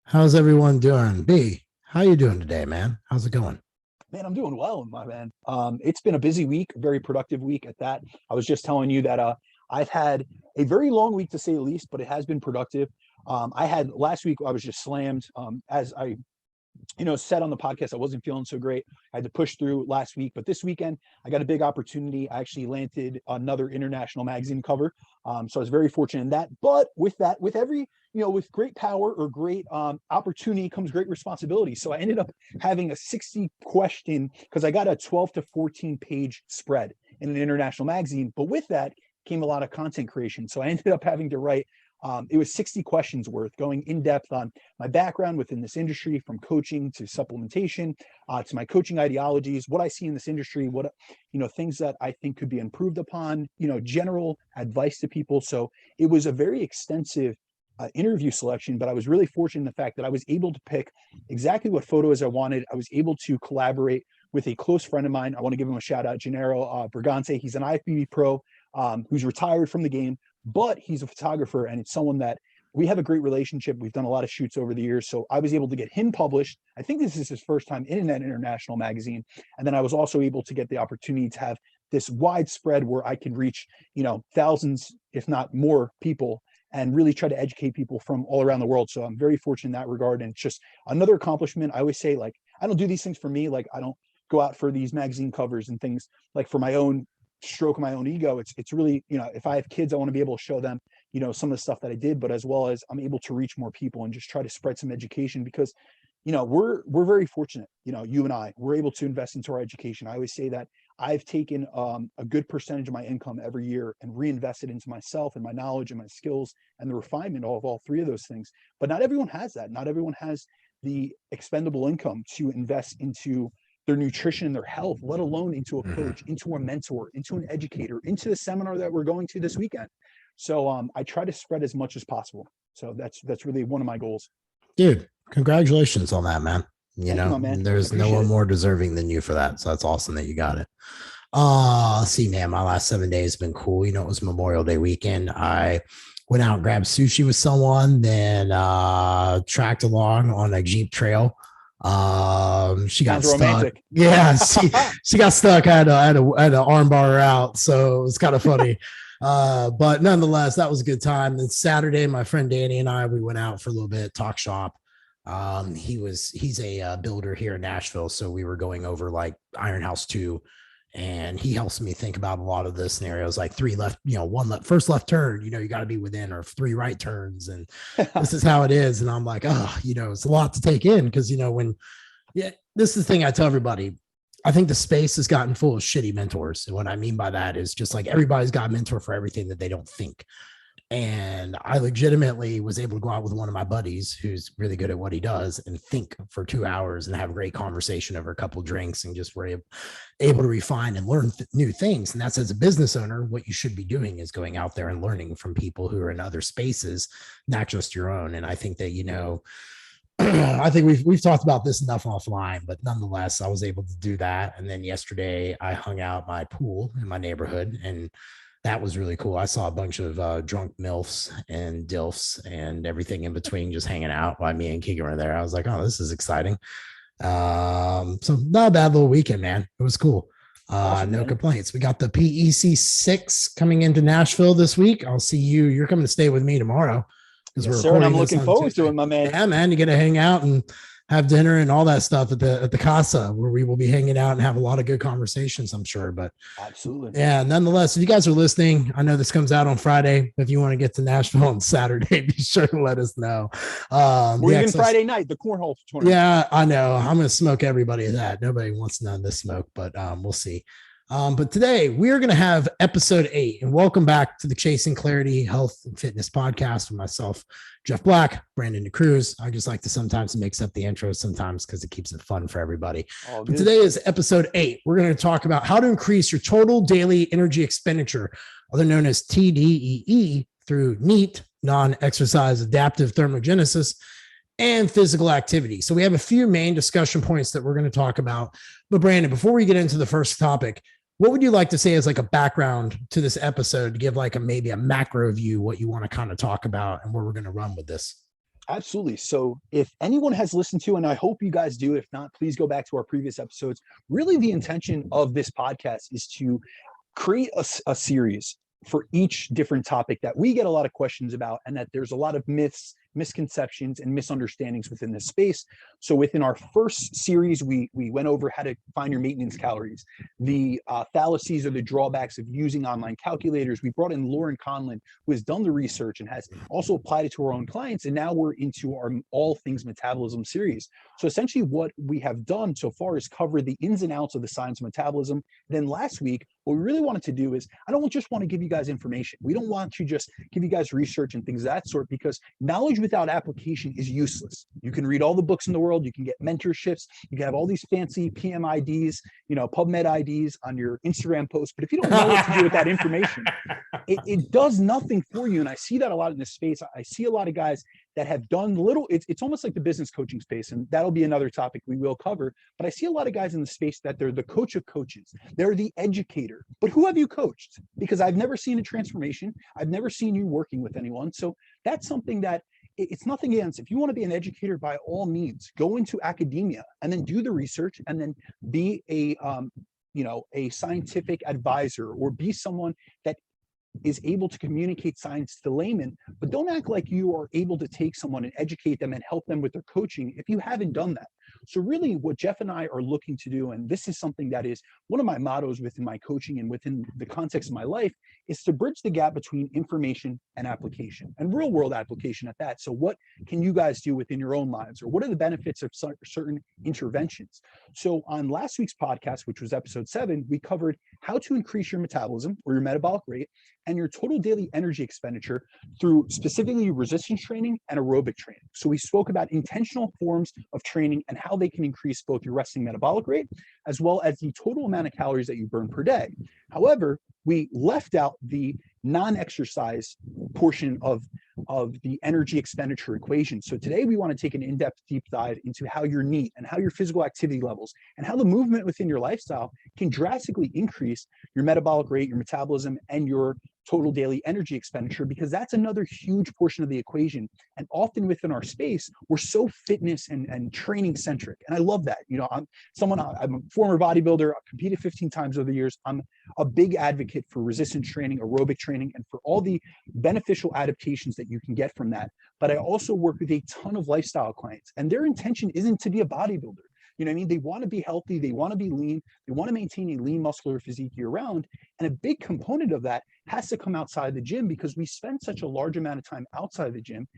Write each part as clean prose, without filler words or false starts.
How's everyone doing? B, how you doing today, man? How's it going? Man, I'm doing well, my man. It's been a busy week, a very productive week at that. I was just telling you that I've had a very long week to say the least, but it has been productive. I had last week, I was just slammed. As I said on the podcast, I wasn't feeling so great. I had to push through last week, but this weekend I got a big opportunity. I actually landed another international magazine cover. So I was very fortunate in that. But with that, with every, with great power or great opportunity comes great responsibility. So I ended up having a 60 question because I got a 12 to 14 page spread in an international magazine. But with that came a lot of content creation. So I ended up having to write it was 60 questions worth, going in depth on my background within this industry, from coaching to supplementation, to my coaching ideologies, what I see in this industry, what, things that I think could be improved upon, general advice to people. So it was a very extensive interview selection, but I was really fortunate in the fact that I was able to pick exactly what photos I wanted. I was able to collaborate with a close friend of mine. I want to give him a shout out, Gennaro Brigante. He's an IFBB pro who's retired from the game, but he's a photographer, and it's someone that we have a great relationship. We've done a lot of shoots over the years. So I was able to get him published. I think this is his first time in an international magazine. And then I was also able to get the opportunity to have this widespread where I can reach, thousands, if not more people, and really try to educate people from all around the world. So I'm very fortunate in that regard. And it's just another accomplishment. I always say, like, I don't do these things for me. Like, I don't go out for these magazine covers and things like for my own stroke my own ego. It's really, if I have kids, I want to be able to show them, some of the stuff that I did, but as well as I'm able to reach more people and just try to spread some education because, we're very fortunate, you and we're able to invest into our education. I always say that I've taken a good percentage of my income every year and reinvested into myself and my knowledge and my skills and the refinement of all three of those things. But not everyone has that. Not everyone has the expendable income to invest into their nutrition and their health, let alone into a coach, into a mentor, into an educator, into the seminar that we're going to this weekend. So I try to spread as much as possible. So that's really one of my goals. Dude, congratulations on that, man. Thank you, my man. There's no one more deserving than you for that. So that's awesome that you got it. See, man, my last 7 days have been cool. It was Memorial Day weekend. I went out and grabbed sushi with someone, then tracked along on a Jeep trail. She got stuck. Romantic. Yeah, she got stuck. I had to arm bar her out, so it was kind of funny. But nonetheless, that was a good time. Then Saturday, my friend Danny and we went out for a little bit, talk shop. He's a builder here in Nashville, so we were going over like Iron House 2, and he helps me think about a lot of the scenarios, like 3 left, one left, first left turn, you got to be within, or 3 right turns. And this is how it is. And I'm like, it's a lot to take in. Cause this is the thing I tell everybody. I think the space has gotten full of shitty mentors. And what I mean by that is just like everybody's got a mentor for everything that they don't think. And I legitimately was able to go out with one of my buddies who's really good at what he does and think for 2 hours and have a great conversation over a couple of drinks, and just were able to refine and learn new things. And that's, as a business owner, what you should be doing is going out there and learning from people who are in other spaces, not just your own. And I think that, I think we've talked about this enough offline, but nonetheless, I was able to do that. And then yesterday I hung out my pool in my neighborhood, and that was really cool. I saw a bunch of drunk MILFs and DILFs and everything in between just hanging out while me and Keegan were there. I was like, oh, this is exciting. So not a bad little weekend, man. It was cool. Awesome, no complaints. We got the PEC 6 coming into Nashville this week. I'll see you. You're coming to stay with me tomorrow. Yes, sir, and I'm looking forward to it, my man. Yeah, man. You get to hang out and have dinner and all that stuff at the Casa, where we will be hanging out and have a lot of good conversations, I'm sure. But absolutely. Yeah, nonetheless, if you guys are listening, I know this comes out on Friday. If you want to get to Nashville on Saturday, be sure to let us know. Or even Friday night, the cornhole tournament. Yeah, I know. I'm going to smoke everybody of that. Nobody wants none of this smoke, but we'll see. But today we're going to have episode 8, and welcome back to the Chasing Clarity Health and Fitness podcast with myself, Jeff Black, Brandon DeCruz. I just like to sometimes mix up the intro sometimes because it keeps it fun for everybody. But today is episode 8. We're going to talk about how to increase your total daily energy expenditure, other known as TDEE, through NEAT, non-exercise adaptive thermogenesis, and physical activity. So we have a few main discussion points that we're going to talk about. But Brandon, before we get into the first topic, what would you like to say as like a background to this episode, to give like maybe a macro view, what you want to kind of talk about and where we're going to run with this? Absolutely. So if anyone has listened to, and I hope you guys do, if not, please go back to our previous episodes. Really, the intention of this podcast is to create a series for each different topic that we get a lot of questions about, and that there's a lot of myths, misconceptions, and misunderstandings within this space. So within our first series, we went over how to find your maintenance calories, the fallacies or the drawbacks of using online calculators. We brought in Lauren Conlon, who has done the research and has also applied it to our own clients. And now we're into our all things metabolism series. So essentially what we have done so far is cover the ins and outs of the science of metabolism. Then last week, what we really wanted to do is, I don't just want to give you guys information. We don't want to just give you guys research and things of that sort, because knowledge without application is useless. You can read all the books in the world, you can get mentorships, you can have all these fancy PMIDs, PubMed IDs on your Instagram posts, but if you don't know what to do with that information, it does nothing for you. And I see that a lot in this space. I see a lot of guys that have done little, it's almost like the business coaching space, and that'll be another topic we will cover. But I see a lot of guys in the space that they're the coach of coaches. They're the educator. But who have you coached? Because I've never seen a transformation. I've never seen you working with anyone. So that's something that it's nothing against. If you want to be an educator, by all means, go into academia and then do the research and then be a scientific advisor, or be someone that is able to communicate science to laymen. But don't act like you are able to take someone and educate them and help them with their coaching if you haven't done that. So really what Jeff and I are looking to do, and this is something that is one of my mottos within my coaching and within the context of my life, is to bridge the gap between information and application, and real world application at that. So what can you guys do within your own lives, or what are the benefits of certain interventions? So on last week's podcast, which was episode 7, we covered how to increase your metabolism, or your metabolic rate, and your total daily energy expenditure through specifically resistance training and aerobic training. So we spoke about intentional forms of training and how they can increase both your resting metabolic rate as well as the total amount of calories that you burn per day. However, we left out the non-exercise portion of the energy expenditure equation. So today we want to take an in-depth deep dive into how your NEAT and how your physical activity levels and how the movement within your lifestyle can drastically increase your metabolic rate, your metabolism, and your total daily energy expenditure, because that's another huge portion of the equation. And often within our space, we're so fitness and training centric. And I love that. I'm a former bodybuilder. I've competed 15 times over the years. I'm a big advocate for resistance training, aerobic training, and for all the beneficial adaptations that you can get from that. But I also work with a ton of lifestyle clients, and their intention isn't to be a bodybuilder. You know what I mean? They want to be healthy. They want to be lean. They want to maintain a lean muscular physique year round. And a big component of that has to come outside the gym, because we spend such a large amount of time outside the gym.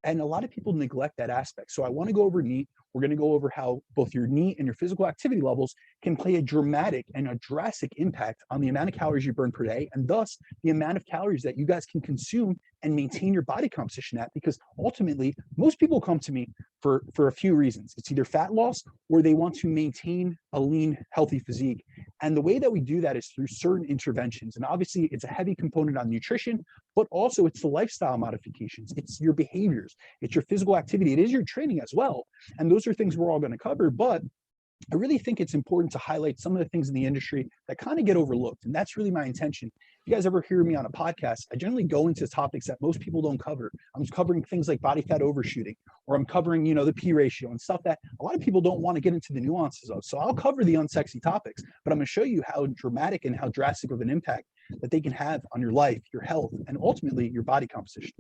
And a lot of people neglect that aspect. So I want to go over NEAT. We're going to go over how both your NEAT and your physical activity levels can play a dramatic and a drastic impact on the amount of calories you burn per day, and thus the amount of calories that you guys can consume and maintain your body composition at. Because ultimately, most people come to me for a few reasons. It's either fat loss, or they want to maintain a lean, healthy physique. And the way that we do that is through certain interventions. And obviously, it's a heavy component on nutrition, but also it's the lifestyle modifications. It's your behaviors. It's your physical activity. It is your training as well. And those are things we're all going to cover. But I really think it's important to highlight some of the things in the industry that kind of get overlooked. And that's really my intention. If you guys ever hear me on a podcast, I generally go into topics that most people don't cover. I'm covering things like body fat overshooting, or I'm covering, the P ratio and stuff that a lot of people don't want to get into the nuances of. So I'll cover the unsexy topics, but I'm going to show you how dramatic and how drastic of an impact that they can have on your life, your health, and ultimately your body composition.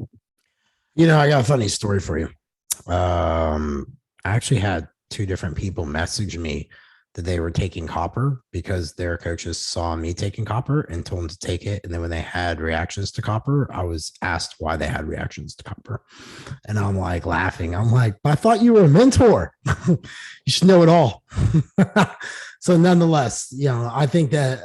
I got a funny story for you. I actually had 2 different people message me that they were taking copper because their coaches saw me taking copper and told them to take it. And then when they had reactions to copper, I was asked why they had reactions to copper. And I'm like laughing. I'm like, I thought you were a mentor. You should know it all. So nonetheless, I think that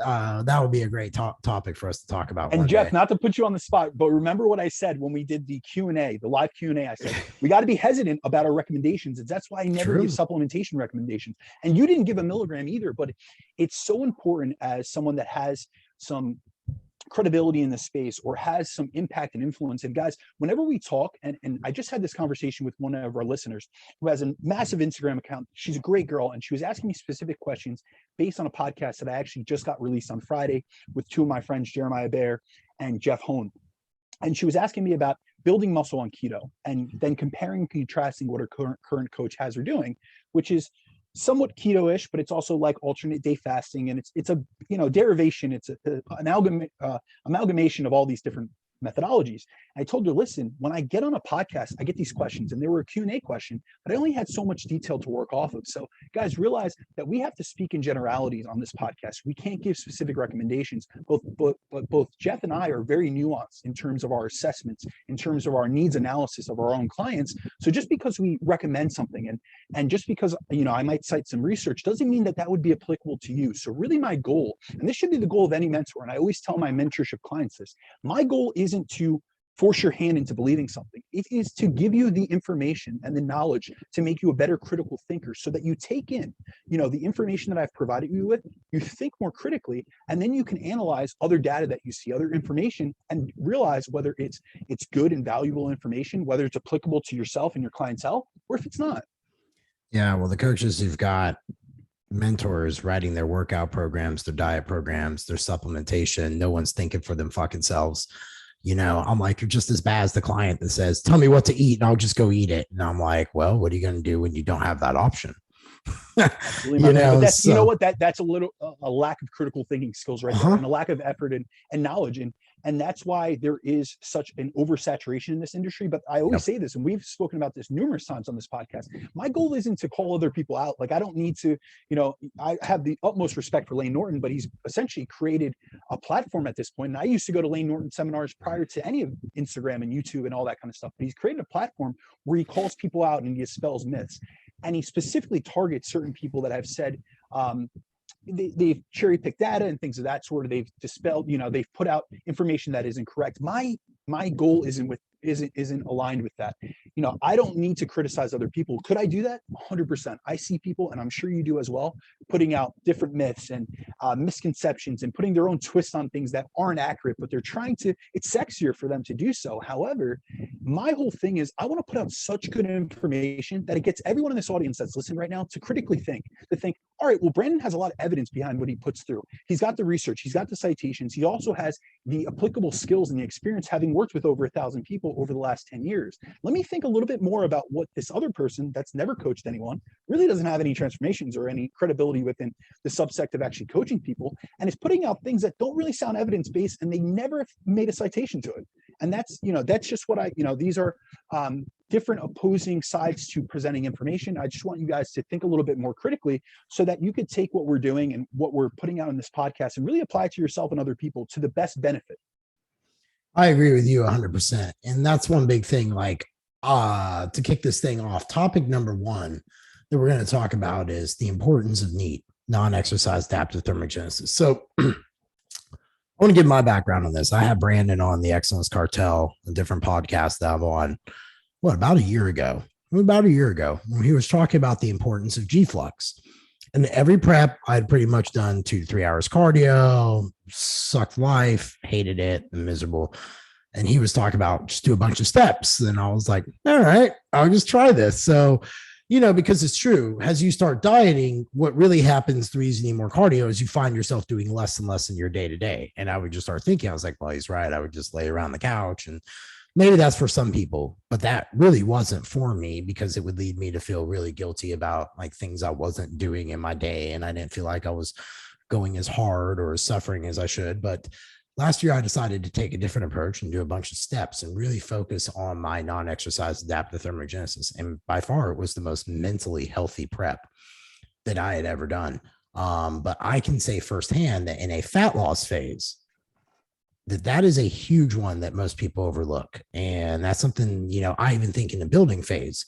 that would be a great topic for us to talk about. And Jeff, not to put you on the spot, but remember what I said when we did the Q&A, the live Q&A. I said, we got to be hesitant about our recommendations. And that's why I never give supplementation recommendations. And you didn't give a milligram either, but it's so important as someone that has some credibility in the space or has some impact and influence. And guys, whenever we talk, and I just had this conversation with one of our listeners who has a massive Instagram account. She's a great girl, and she was asking me specific questions based on a podcast that I actually just got released on Friday with 2 of my friends, Jeremiah Bear and Jeff Hone. And she was asking me about building muscle on keto, and then comparing and contrasting what our current coach has her doing, which is somewhat keto-ish, but it's also like alternate day fasting, and it's a derivation. It's an amalgamation of all these different methodologies. And I told her, listen, when I get on a podcast, I get these questions, and they were a Q&A question, but I only had so much detail to work off of. So guys, realize that we have to speak in generalities on this podcast. We can't give specific recommendations. Both Jeff and I are very nuanced in terms of our assessments, in terms of our needs analysis of our own clients. So just because we recommend something and just because I might cite some research doesn't mean that that would be applicable to you. So really my goal, and this should be the goal of any mentor, and I always tell my mentorship clients this, my goal isn't to force your hand into believing something. It is to give you the information and the knowledge to make you a better critical thinker, so that you take in, the information that I've provided you with, you think more critically, and then you can analyze other data that you see, other information, and realize whether it's good and valuable information, whether it's applicable to yourself and your clientele, or if it's not. Yeah. Well, the coaches who've got mentors writing their workout programs, their diet programs, their supplementation, no one's thinking for them fucking selves. I'm like, you're just as bad as the client that says, tell me what to eat and I'll just go eat it. And I'm like, well, what are you going to do when you don't have that option? Absolutely, but that's, you know what, that's a lack of critical thinking skills right there, and a lack of effort and knowledge. And that's why there is such an oversaturation in this industry. But I always say this, and we've spoken about this numerous times on this podcast. My goal isn't to call other people out. Like, I don't need to, I have the utmost respect for Layne Norton, but he's essentially created a platform at this point. And I used to go to Layne Norton seminars prior to any of Instagram and YouTube and all that kind of stuff. But he's created a platform where he calls people out and he dispels myths. And he specifically targets certain people that have said, they've cherry picked data and things of that sort. They've dispelled, they've put out information that is incorrect. My goal isn't aligned with that. I don't need to criticize other people. Could I do that? 100%. I see people, and I'm sure you do as well, putting out different myths and misconceptions and putting their own twist on things that aren't accurate, but they're trying to, it's sexier for them to do so. However, my whole thing is I want to put out such good information that it gets everyone in this audience that's listening right now to critically think, all right, well, Brandon has a lot of evidence behind what he puts through. He's got the research, he's got the citations, he also has the applicable skills and the experience, having worked with over 1,000 people over the last 10 years. Let me think a little bit more about what this other person that's never coached anyone, really doesn't have any transformations or any credibility within the subsect of actually coaching people, and is putting out things that don't really sound evidence-based, and they never made a citation to it. And that's just what these are different opposing sides to presenting information. I just want you guys to think a little bit more critically, so that you could take what we're doing and what we're putting out in this podcast and really apply it to yourself and other people to the best benefit. I agree with you 100%. And that's one big thing, like, to kick this thing off, topic number one that we're going to talk about is the importance of NEAT, non-exercise adaptive thermogenesis. So I want to give my background on this. I had Brandon on the Excellence Cartel, a different podcast that I'm on, about a year ago, when he was talking about the importance of G-Flux. And every prep, I'd pretty much done 2 to 3 hours cardio, sucked life, hated it, miserable. And he was talking about just do a bunch of steps. And I was like, all right, I'll just try this. So, because it's true, as you start dieting, what really happens the reason you need more cardio is you find yourself doing less and less in your day to day. And I would just start thinking, I was like, well, he's right. I would just lay around the couch, and maybe that's for some people, but that really wasn't for me, because it would lead me to feel really guilty about like things I wasn't doing in my day. And I didn't feel like I was going as hard or as suffering as I should. But last year I decided to take a different approach and do a bunch of steps and really focus on my non-exercise adaptive thermogenesis. And by far, it was the most mentally healthy prep that I had ever done. But I can say firsthand that in a fat loss phase, that is a huge one that most people overlook. And that's something, I even think in the building phase,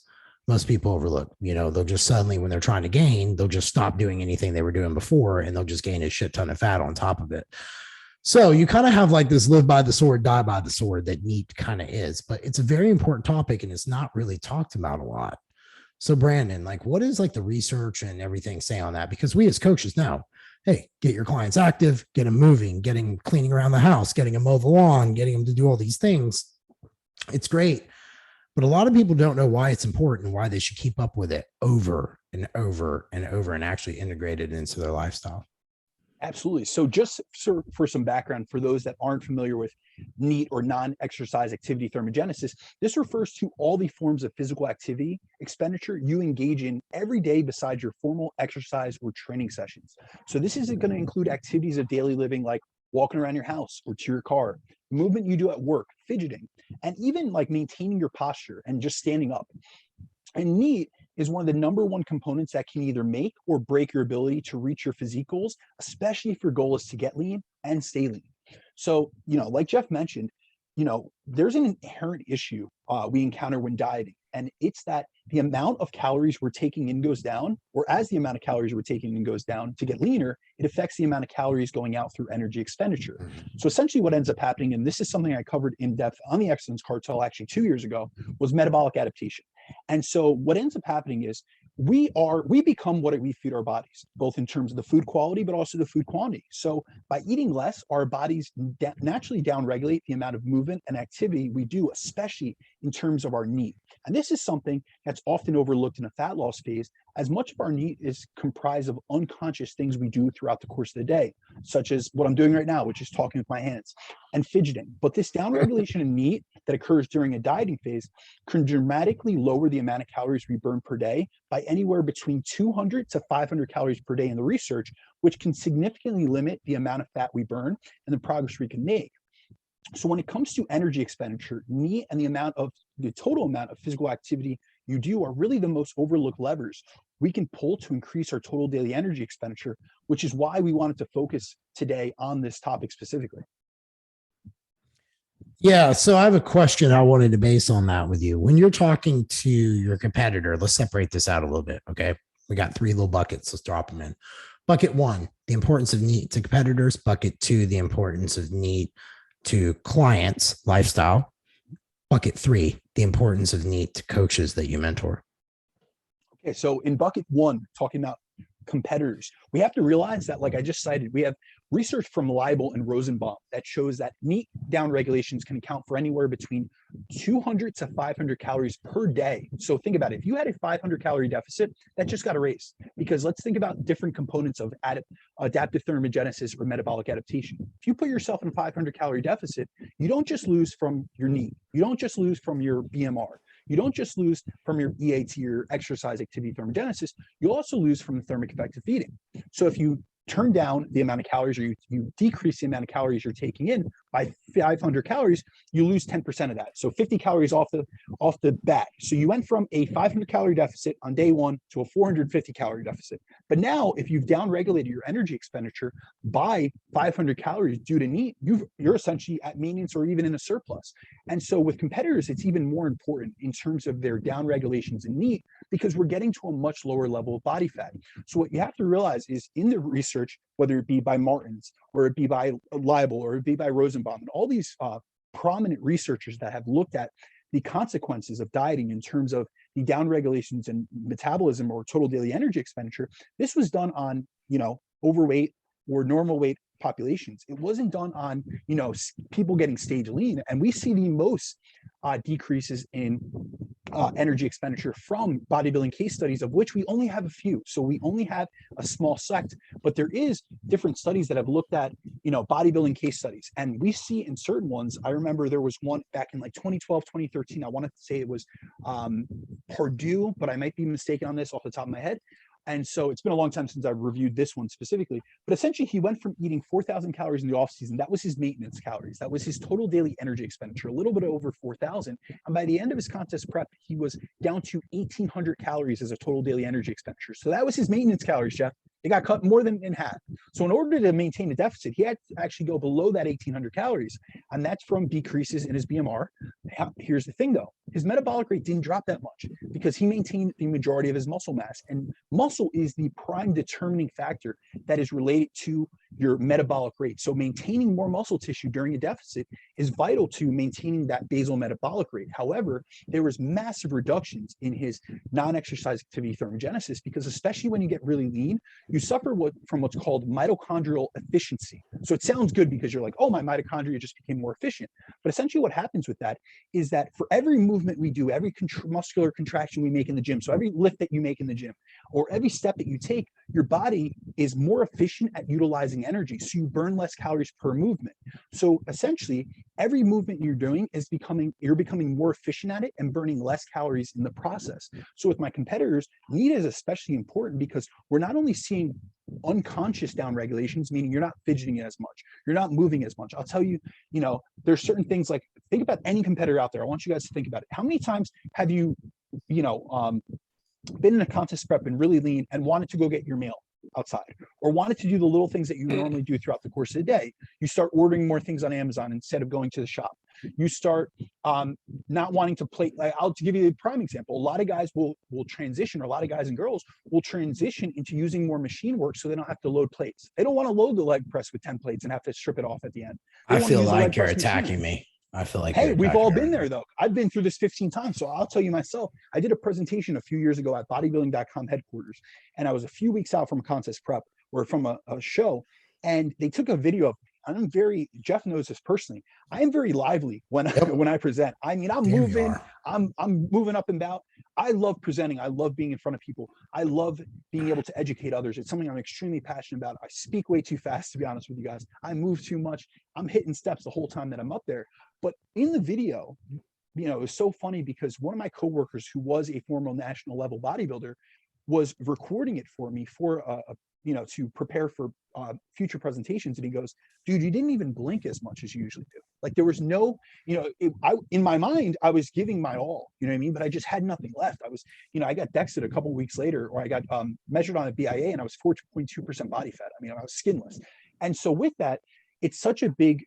most people overlook. They'll just suddenly, when they're trying to gain, they'll just stop doing anything they were doing before, and they'll just gain a shit ton of fat on top of it. So you kind of have like this live by the sword, die by the sword that NEAT kind of is, but it's a very important topic and it's not really talked about a lot. So Brandon, like, what is like the research and everything say on that? Because we as coaches know, hey, get your clients active, get them moving, getting cleaning around the house, getting them mow the lawn, getting them to do all these things. It's great. But a lot of people don't know why it's important and why they should keep up with it over and over and over and actually integrate it into their lifestyle. Absolutely. So just for some background, for those that aren't familiar with NEAT or non-exercise activity thermogenesis, this refers to all the forms of physical activity expenditure you engage in every day besides your formal exercise or training sessions. So this is going to include activities of daily living like walking around your house or to your car, movement you do at work, fidgeting, and even like maintaining your posture and just standing up. And NEAT is one of the number one components that can either make or break your ability to reach your physique goals, especially if your goal is to get lean and stay lean. So, like Jeff mentioned, there's an inherent issue we encounter when dieting, and it's that the amount of calories we're taking in goes down, or as the amount of calories we're taking in goes down to get leaner, it affects the amount of calories going out through energy expenditure. So essentially what ends up happening, and this is something I covered in depth on the Excellence Cartel actually 2 years ago, was metabolic adaptation. And so what ends up happening is we become what we feed our bodies, both in terms of the food quality, but also the food quantity. So by eating less, our bodies naturally downregulate the amount of movement and activity we do, especially in terms of our NEAT. And this is something that's often overlooked in a fat loss phase, as much of our NEAT is comprised of unconscious things we do throughout the course of the day, such as what I'm doing right now, which is talking with my hands and fidgeting. But this downregulation in NEAT that occurs during a dieting phase can dramatically lower the amount of calories we burn per day by anywhere between 200 to 500 calories per day in the research, which can significantly limit the amount of fat we burn and the progress we can make. So when it comes to energy expenditure, NEAT and the total amount of physical activity you do are really the most overlooked levers we can pull to increase our total daily energy expenditure, which is why we wanted to focus today on this topic specifically. Yeah, so I have a question I wanted to base on that with you. When you're talking to your competitor, let's separate this out a little bit, okay? We got 3 little buckets. Let's drop them in. Bucket 1, the importance of NEAT to competitors. Bucket 2, the importance of NEAT to clients, lifestyle. Bucket 3, the importance of NEAT to coaches that you mentor. Okay, so in bucket 1, talking about competitors, we have to realize that, like I just cited, we have research from Leibel and Rosenbaum that shows that NEAT down regulations can account for anywhere between 200 to 500 calories per day. So think about it. If you had a 500 calorie deficit, that just got erased, because let's think about different components of adaptive thermogenesis or metabolic adaptation. If you put yourself in a 500 calorie deficit, you don't just lose from your NEAT. You don't just lose from your BMR. You don't just lose from your EAT or exercise activity thermogenesis, you also lose from the thermic effect of feeding. So if you turn down the amount of calories, or you decrease the amount of calories you're taking in by 500 calories, you lose 10% of that. So 50 calories off the bat. So you went from a 500 calorie deficit on day 1 to a 450 calorie deficit. But now if you've downregulated your energy expenditure by 500 calories due to NEAT, you're essentially at maintenance or even in a surplus. And so with competitors, it's even more important in terms of their downregulations in NEAT, because we're getting to a much lower level of body fat. So what you have to realize is, in the research, whether it be by Martins or it be by Leibel or it be by Rosenbaum, and all these prominent researchers that have looked at the consequences of dieting in terms of the downregulations in metabolism or total daily energy expenditure, this was done on, overweight or normal weight populations. It wasn't done on, people getting stage lean. And we see the most decreases in energy expenditure from bodybuilding case studies, of which we only have a few. So we only have a small sect, but there is different studies that have looked at, bodybuilding case studies. And we see in certain ones, I remember there was one back in like 2012, 2013. I wanted to say it was Purdue, but I might be mistaken on this off the top of my head. And so it's been a long time since I've reviewed this one specifically, but essentially he went from eating 4,000 calories in the off season. That was his maintenance calories. That was his total daily energy expenditure, a little bit over 4,000. And by the end of his contest prep, he was down to 1,800 calories as a total daily energy expenditure. So that was his maintenance calories, Jeff. It got cut more than in half. So in order to maintain a deficit, he had to actually go below that 1,800 calories. And that's from decreases in his BMR. Here's the thing though, his metabolic rate didn't drop that much because he maintained the majority of his muscle mass. And muscle is the prime determining factor that is related to your metabolic rate. So maintaining more muscle tissue during a deficit is vital to maintaining that basal metabolic rate. However, there was massive reductions in his non-exercise activity thermogenesis, because especially when you get really lean, you suffer from what's called mitochondrial efficiency. So it sounds good because you're like, oh, my mitochondria just became more efficient. But essentially what happens with that is that for every movement we do, every muscular contraction we make in the gym, so every lift that you make in the gym, or every step that you take, your body is more efficient at utilizing energy. So you burn less calories per movement. So essentially, every movement you're doing is you're becoming more efficient at it and burning less calories in the process. So with my competitors, NEAT is especially important because we're not only seeing unconscious down regulations, meaning you're not fidgeting as much, you're not moving as much. I'll tell you, there's certain things like, think about any competitor out there. I want you guys to think about it. How many times have you, been in a contest prep and really lean and wanted to go get your meal outside, or wanted to do the little things that you normally do throughout the course of the day? You start ordering more things on Amazon instead of going to the shop. You start not wanting to play. Like, I'll give you a prime example. A lot of guys will transition, or a lot of guys and girls will transition into using more machine work so they don't have to load plates. They don't want to load the leg press with 10 plates and have to strip it off at the end. I feel like you're attacking me. I feel like, hey, we've all been there though. I've been through this 15 times. So I'll tell you myself, I did a presentation a few years ago at bodybuilding.com headquarters, and I was a few weeks out from a contest prep or from a show, and they took a video of, Jeff knows this personally, I am very lively when I present. I mean, I'm moving, I'm moving up and down. I love presenting. I love being in front of people. I love being able to educate others. It's something I'm extremely passionate about. I speak way too fast, to be honest with you guys. I move too much. I'm hitting steps the whole time that I'm up there. But in the video, it was so funny because one of my coworkers, who was a former national level bodybuilder, was recording it for me for to prepare for future presentations. And he goes, dude, you didn't even blink as much as you usually do. Like, there was no, in my mind, I was giving my all, you know what I mean? But I just had nothing left. I was, I got DEXA'd a couple of weeks later, or I got measured on a BIA, and I was 4.2% body fat. I mean, I was skinless. And so with that, it's such a big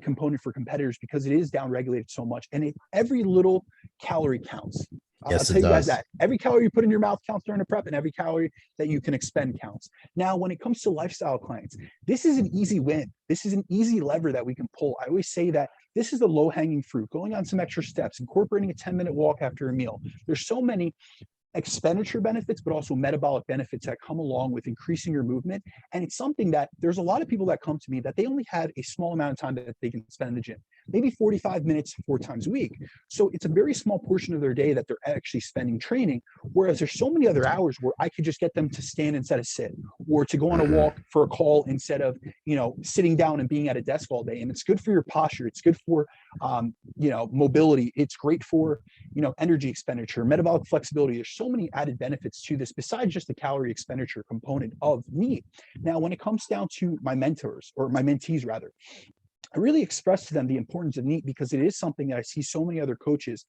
component for competitors because it is down regulated so much, and every little calorie counts. Yes, I'll tell you guys that every calorie you put in your mouth counts during a prep, and every calorie that you can expend counts. Now, when it comes to lifestyle clients, this is an easy win. This is an easy lever that we can pull. I always say that this is the low-hanging fruit, going on some extra steps, incorporating a 10-minute walk after a meal. There's so many expenditure benefits, but also metabolic benefits that come along with increasing your movement. And it's something that there's a lot of people that come to me that they only have a small amount of time that they can spend in the gym, maybe 45 minutes 4 times a week. So it's a very small portion of their day that they're actually spending training. Whereas there's so many other hours where I could just get them to stand instead of sit, or to go on a walk for a call instead of, sitting down and being at a desk all day. And it's good for your posture. It's good for, mobility. It's great for, energy expenditure, metabolic flexibility. There's so many added benefits to this besides just the calorie expenditure component of NEAT. Now, when it comes down to my mentors, or my mentees rather, I really express to them the importance of NEAT because it is something that I see so many other coaches,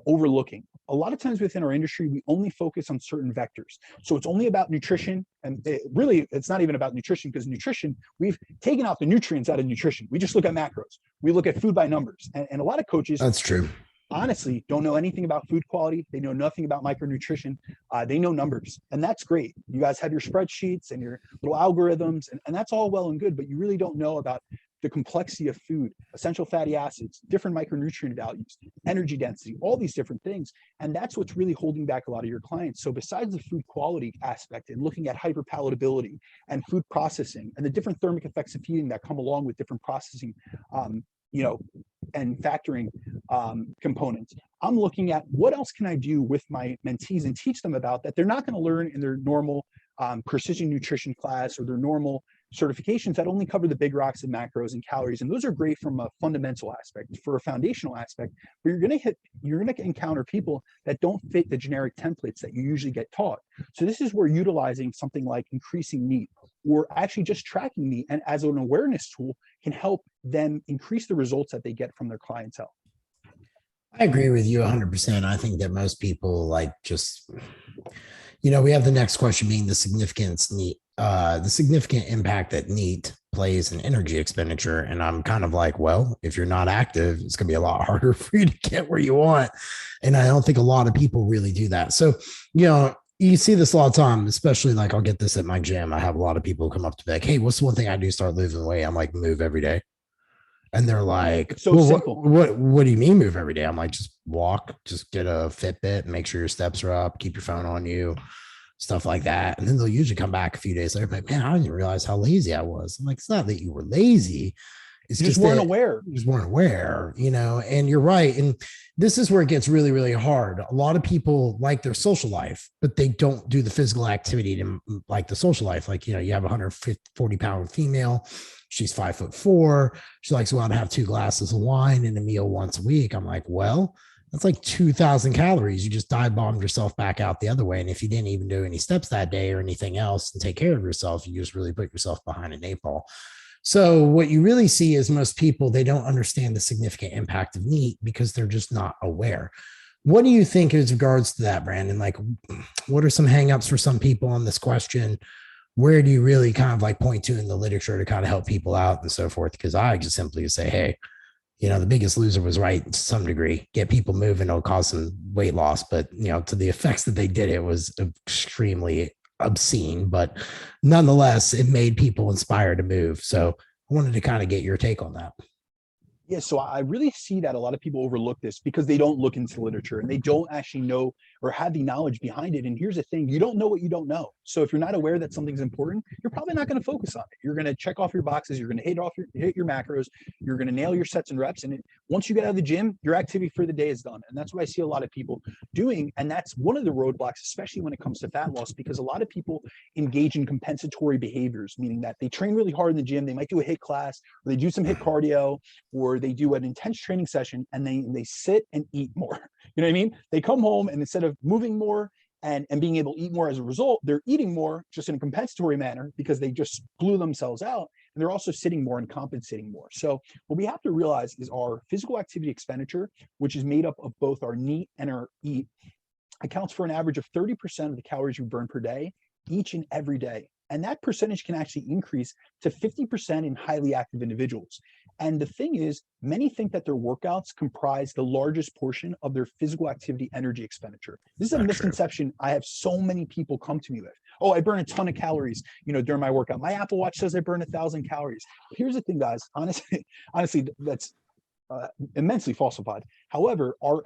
overlooking. A lot of times within our industry, we only focus on certain vectors. So it's only about nutrition. And it's not even about nutrition, because nutrition, we've taken out the nutrients out of nutrition. We just look at macros. We look at food by numbers. And a lot of coaches, that's true, honestly, don't know anything about food quality. They know nothing about micronutrition. They know numbers, and that's great. You guys have your spreadsheets and your little algorithms, and that's all well and good, but you really don't know about the complexity of food, essential fatty acids, different micronutrient values, energy density, all these different things. And that's what's really holding back a lot of your clients. So besides the food quality aspect and looking at hyperpalatability and food processing and the different thermic effects of feeding that come along with different processing, and factoring components, I'm looking at what else can I do with my mentees and teach them about that they're not going to learn in their normal precision nutrition class or their normal certifications that only cover the big rocks and macros and calories. And those are great from a fundamental aspect, for a foundational aspect, but you're going to encounter people that don't fit the generic templates that you usually get taught. So this is where utilizing something like increasing NEAT, or actually just tracking NEAT, and as an awareness tool, can help them increase the results that they get from their clientele. I agree with you 100%. I think that most people we have the next question being the significant impact that NEAT plays in energy expenditure. And I'm kind of like, well, if you're not active, it's going to be a lot harder for you to get where you want. And I don't think a lot of people really do that. So, you see this a lot of time, especially like I'll get this at my gym. I have a lot of people come up to me like, hey, what's the one thing I do to start losing weight? I'm like, move every day. And they're like, so well, simple. What do you mean move every day? I'm like, just walk, just get a Fitbit, make sure your steps are up, keep your phone on you, stuff like that. And then they'll usually come back a few days later, like, man, I didn't realize how lazy I was. I'm like, it's not that you were lazy. It's You just just weren't that aware. you just weren't aware, and you're right. And this is where it gets really, really hard. A lot of people like their social life, but they don't do the physical activity to like the social life. Like, you have a 140-pound female. She's 5'4". She likes to go out and have 2 glasses of wine and a meal once a week. I'm like, well, that's like 2,000 calories. You just dive bombed yourself back out the other way. And if you didn't even do any steps that day or anything else and take care of yourself, you just really put yourself behind an 8 ball. So what you really see is most people, they don't understand the significant impact of NEAT because they're just not aware. What do you think as regards to that, Brandon? Like, what are some hangups for some people on this question? Where do you really kind of like point to in the literature to kind of help people out and so forth? Because I just simply say, hey, the Biggest Loser was right to some degree. Get people moving, it'll cause some weight loss, but to the effects that they did, it was extremely obscene, but nonetheless, it made people inspired to move. So I wanted to kind of get your take on that. Yeah, so I really see that a lot of people overlook this because they don't look into literature and they don't actually know or have the knowledge behind it. And here's the thing, you don't know what you don't know. So if you're not aware that something's important, you're probably not going to focus on it. You're going to check off your boxes, you're going to hit your macros, you're going to nail your sets and reps. And once you get out of the gym, your activity for the day is done. And that's what I see a lot of people doing. And that's one of the roadblocks, especially when it comes to fat loss, because a lot of people engage in compensatory behaviors, meaning that they train really hard in the gym, they might do a HIIT class, or they do some HIIT cardio, or they do an intense training session and they sit and eat more. You know what I mean? They come home and instead of moving more and being able to eat more as a result, they're eating more just in a compensatory manner because they just blew themselves out. And they're also sitting more and compensating more. So what we have to realize is our physical activity expenditure, which is made up of both our NEAT and our EAT, accounts for an average of 30% of the calories you burn per day, each and every day. And that percentage can actually increase to 50% in highly active individuals. And the thing is, many think that their workouts comprise the largest portion of their physical activity energy expenditure. This is a misconception I have so many people come to me with. Oh, I burn a ton of calories, during my workout. My Apple Watch says I burn 1,000 calories. Here's the thing, guys. Honestly, that's immensely falsified. However, our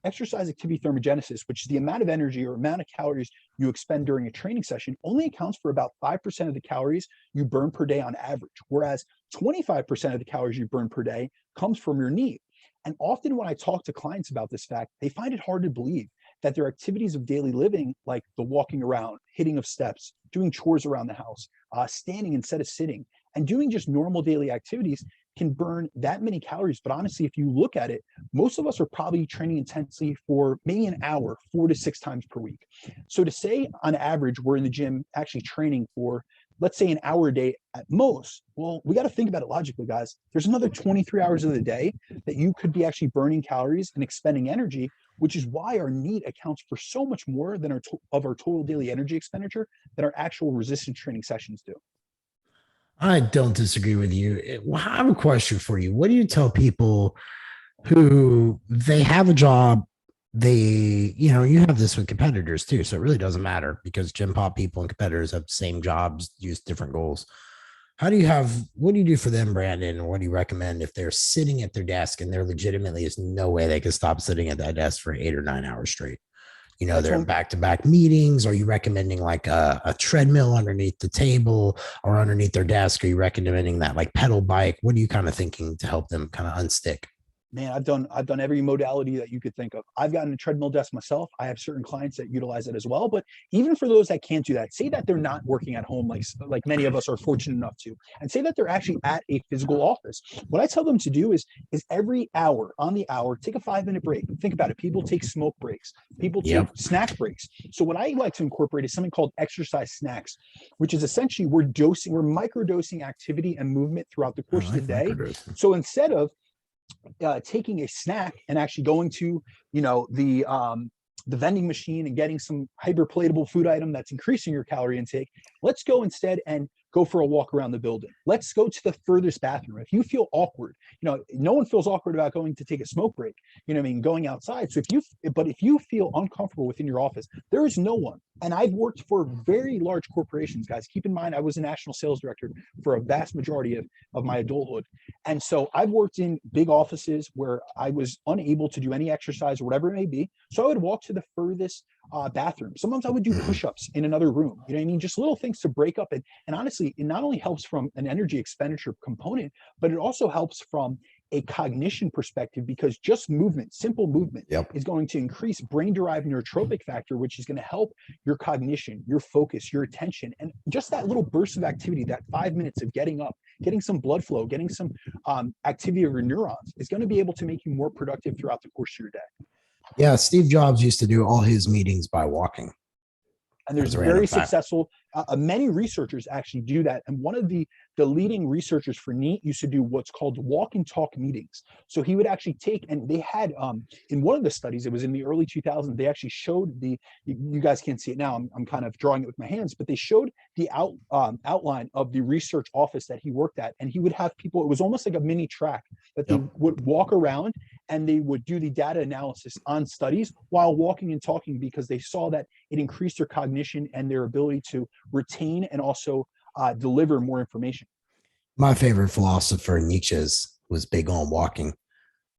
exercise activity thermogenesis, which is the amount of energy or amount of calories you expend during a training session, only accounts for about 5% of the calories you burn per day on average, whereas 25% of the calories you burn per day comes from your NEAT. And often when I talk to clients about this fact, they find it hard to believe that their activities of daily living, like the walking around, hitting of steps, doing chores around the house, standing instead of sitting, and doing just normal daily activities can burn that many calories. But honestly, if you look at it, most of us are probably training intensely for maybe an hour, 4 to 6 times per week. So to say on average, we're in the gym actually training for, let's say, an hour a day at most, well, we got to think about it logically, guys. There's another 23 hours of the day that you could be actually burning calories and expending energy, which is why our NEAT accounts for so much more than our total daily energy expenditure than our actual resistance training sessions do. I don't disagree with you. I have a question for you. What do you tell people who they have a job? You have this with competitors too. So it really doesn't matter because gym pop people and competitors have the same jobs, use different goals. What do you do for them, Brandon? What do you recommend if they're sitting at their desk and there legitimately is no way they can stop sitting at that desk for 8 or 9 hours straight? They're in back-to-back meetings. Are you recommending like a treadmill underneath the table or underneath their desk? Are you recommending that like pedal bike? What are you kind of thinking to help them kind of unstick? Man, I've done every modality that you could think of. I've gotten a treadmill desk myself. I have certain clients that utilize it as well. But even for those that can't do that, say that they're not working at home like many of us are fortunate enough to, and say that they're actually at a physical office. What I tell them to do is every hour on the hour, take a 5-minute break. Think about it. People take smoke breaks. People take snack breaks. So what I like to incorporate is something called exercise snacks, which is essentially we're microdosing activity and movement throughout the course of the day. So instead of taking a snack and actually going to the vending machine and getting some hyperpalatable food item that's increasing your calorie intake, let's go instead and go for a walk around the building. Let's go to the furthest bathroom. If you feel awkward, no one feels awkward about going to take a smoke break, going outside. So if you feel uncomfortable within your office, there is no one. And I've worked for very large corporations, guys. Keep in mind, I was a national sales director for a vast majority of my adulthood. And so I've worked in big offices where I was unable to do any exercise or whatever it may be. So I would walk to the furthest bathroom. Sometimes I would do push-ups in another room. You know what I mean? Just little things to break up. And honestly, honestly, it not only helps from an energy expenditure component, but it also helps from a cognition perspective, because just movement, simple movement, Yep. is going to increase brain-derived neurotrophic factor, which is going to help your cognition, your focus, your attention. And just that little burst of activity, that 5 minutes of getting up, getting some blood flow, getting some activity of your neurons, is going to be able to make you more productive throughout the course of your day. Yeah. Steve Jobs used to do all his meetings by walking. And there's As a random very fact. successful, many researchers actually do that. And one of the leading researchers for NEAT used to do what's called walk and talk meetings. So he would actually take, and they had, in one of the studies, it was in the early 2000s, they actually showed you guys can't see it now, I'm kind of drawing it with my hands, but they showed the outline of the research office that he worked at. And he would have people, it was almost like a mini track that they would walk around, and they would do the data analysis on studies while walking and talking, because they saw that it increased their cognition and their ability to retain and also deliver more information. My favorite philosopher, Nietzsche's, was big on walking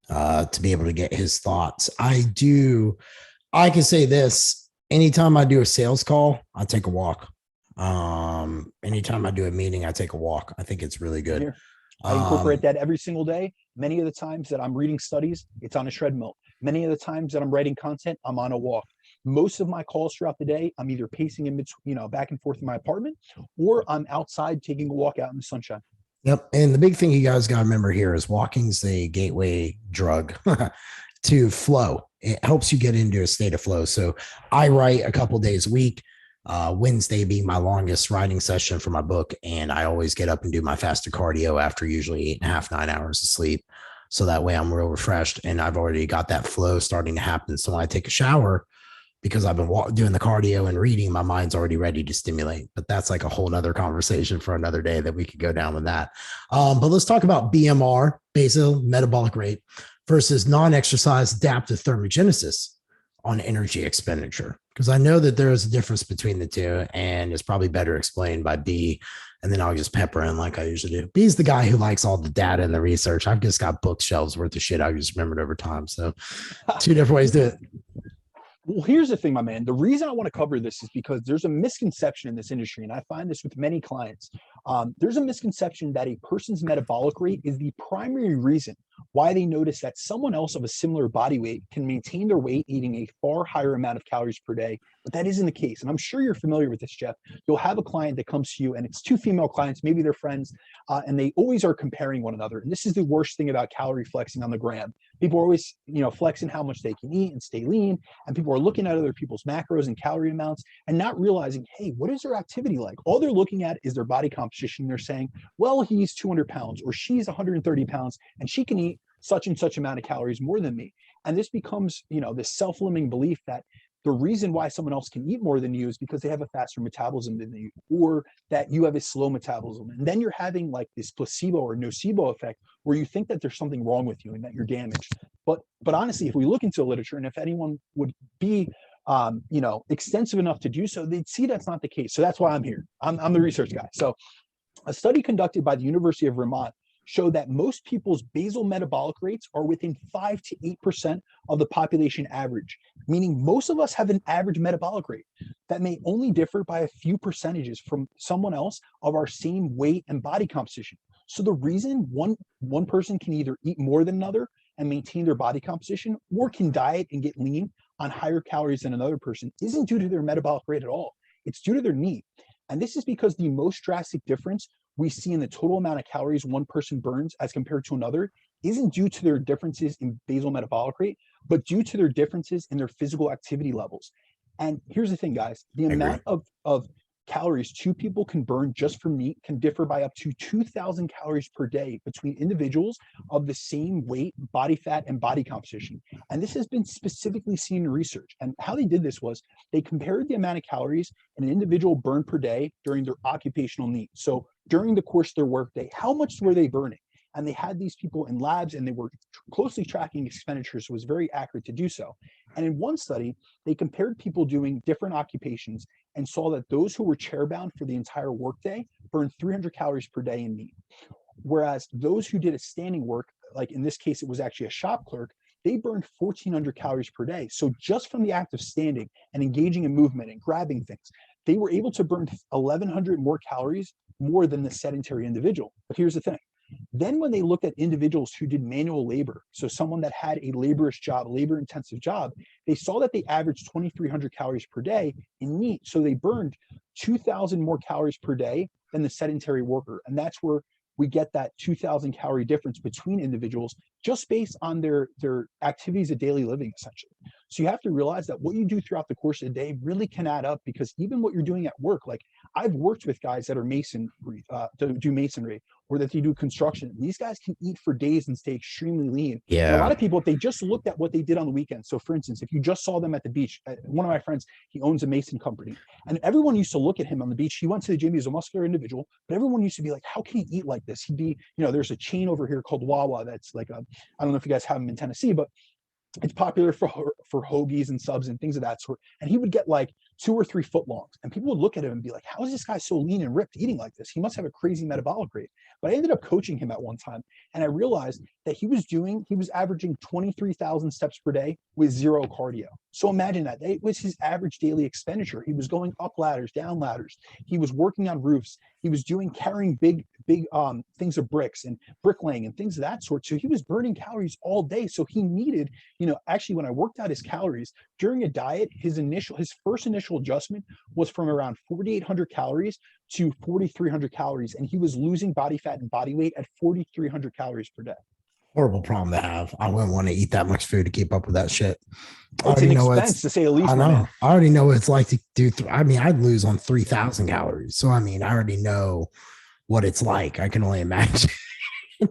to be able to get his thoughts. I can say this: anytime I do a sales call, I take a walk. Anytime I do a meeting, I take a walk. I think it's really good. I incorporate that every single day. Many of the times that I'm reading studies, it's on a treadmill. Many of the times that I'm writing content, I'm on a walk. Most of my calls throughout the day, I'm either pacing in between, back and forth in my apartment, or I'm outside taking a walk out in the sunshine. Yep. And the big thing you guys got to remember here is walking's a gateway drug to flow. It helps you get into a state of flow. So I write a couple days a week. Wednesday being my longest writing session for my book. And I always get up and do my fasted cardio after usually 8.5, 9 hours of sleep. So that way I'm real refreshed, and I've already got that flow starting to happen. So when I take a shower, because I've been doing the cardio and reading, my mind's already ready to stimulate. But that's like a whole nother conversation for another day that we could go down with that. But let's talk about BMR, basal metabolic rate, versus non-exercise adaptive thermogenesis on energy expenditure, because I know that there is a difference between the two, and it's probably better explained by B, and then I'll just pepper in like I usually do. B's the guy who likes all the data and the research. I've just got bookshelves worth of shit I just remembered over time. So two different ways to do it. Well, here's the thing, my man. The reason I want to cover this is because there's a misconception in this industry, and I find this with many clients. There's a misconception that a person's metabolic rate is the primary reason why they notice that someone else of a similar body weight can maintain their weight eating a far higher amount of calories per day. But that isn't the case. And I'm sure you're familiar with this, Jeff. You'll have a client that comes to you, and it's two female clients, maybe they're friends, and they always are comparing one another. And this is the worst thing about calorie flexing on the gram. People are always, flexing how much they can eat and stay lean. And people are looking at other people's macros and calorie amounts and not realizing, hey, what is their activity like? All they're looking at is their body composition. They're saying, well, he's 200 pounds or she's 130 pounds and she can eat such and such amount of calories more than me. And this becomes, this self-limiting belief that the reason why someone else can eat more than you is because they have a faster metabolism than you, or that you have a slow metabolism. And then you're having like this placebo or nocebo effect where you think that there's something wrong with you and that you're damaged. But honestly, if we look into the literature, and if anyone would be extensive enough to do so, they'd see that's not the case. So that's why I'm here. I'm the research guy. So a study conducted by the University of Vermont showed that most people's basal metabolic rates are within 5 to 8% of the population average, meaning most of us have an average metabolic rate that may only differ by a few percentages from someone else of our same weight and body composition. So the reason one person can either eat more than another and maintain their body composition, or can diet and get lean on higher calories than another person, isn't due to their metabolic rate at all. It's due to their need. And this is because the most drastic difference we see in the total amount of calories one person burns as compared to another isn't due to their differences in basal metabolic rate, but due to their differences in their physical activity levels. And here's the thing, guys, the amount of calories two people can burn just from meat can differ by up to 2,000 calories per day between individuals of the same weight, body fat, and body composition. And this has been specifically seen in research. And how they did this was they compared the amount of calories an individual burned per day during their occupational need. So during the course of their workday, how much were they burning? And they had these people in labs and they were closely tracking expenditures, so it was very accurate to do so. And in one study, they compared people doing different occupations and saw that those who were chair-bound for the entire workday burned 300 calories per day in meat. Whereas those who did a standing work, like in this case, it was actually a shop clerk, they burned 1,400 calories per day. So just from the act of standing and engaging in movement and grabbing things, they were able to burn 1,100 more calories more than the sedentary individual. But here's the thing. Then when they looked at individuals who did manual labor, so someone that had a laborious job, labor-intensive job, they saw that they averaged 2,300 calories per day in NEAT. So they burned 2,000 more calories per day than the sedentary worker. And that's where we get that 2,000 calorie difference between individuals just based on their activities of daily living, essentially. So you have to realize that what you do throughout the course of the day really can add up, because even what you're doing at work, like I've worked with guys that are masonry, do masonry, or that they do construction. These guys can eat for days and stay extremely lean. And a lot of people, if they just looked at what they did on the weekend. So for instance, if you just saw them at the beach, one of my friends, he owns a mason company, and everyone used to look at him on the beach. He went to the gym, he was a muscular individual, but everyone used to be like, how can he eat like this? He'd be, there's a chain over here called Wawa that's like I don't know if you guys have them in Tennessee, but it's popular for hoagies and subs and things of that sort. And he would get like 2 or 3 foot longs, and people would look at him and be like, how is this guy so lean and ripped eating like this? He must have a crazy metabolic rate. But I ended up coaching him at one time, and I realized that he was averaging 23,000 steps per day with 0 cardio. So imagine that. It was his average daily expenditure. He was going up ladders, down ladders. He was working on roofs. He was carrying big things of bricks and bricklaying and things of that sort. So he was burning calories all day. So he needed, actually, when I worked out his calories during a diet, his first initial adjustment was from around 4,800 calories to 4,300 calories. And he was losing body fat and body weight at 4,300 calories per day. Horrible problem to have. I wouldn't want to eat that much food to keep up with that shit. It's an expense, to say the least. I know. I already know what it's like to do. I'd lose on 3,000 calories. So, I already know what it's like. I can only imagine. It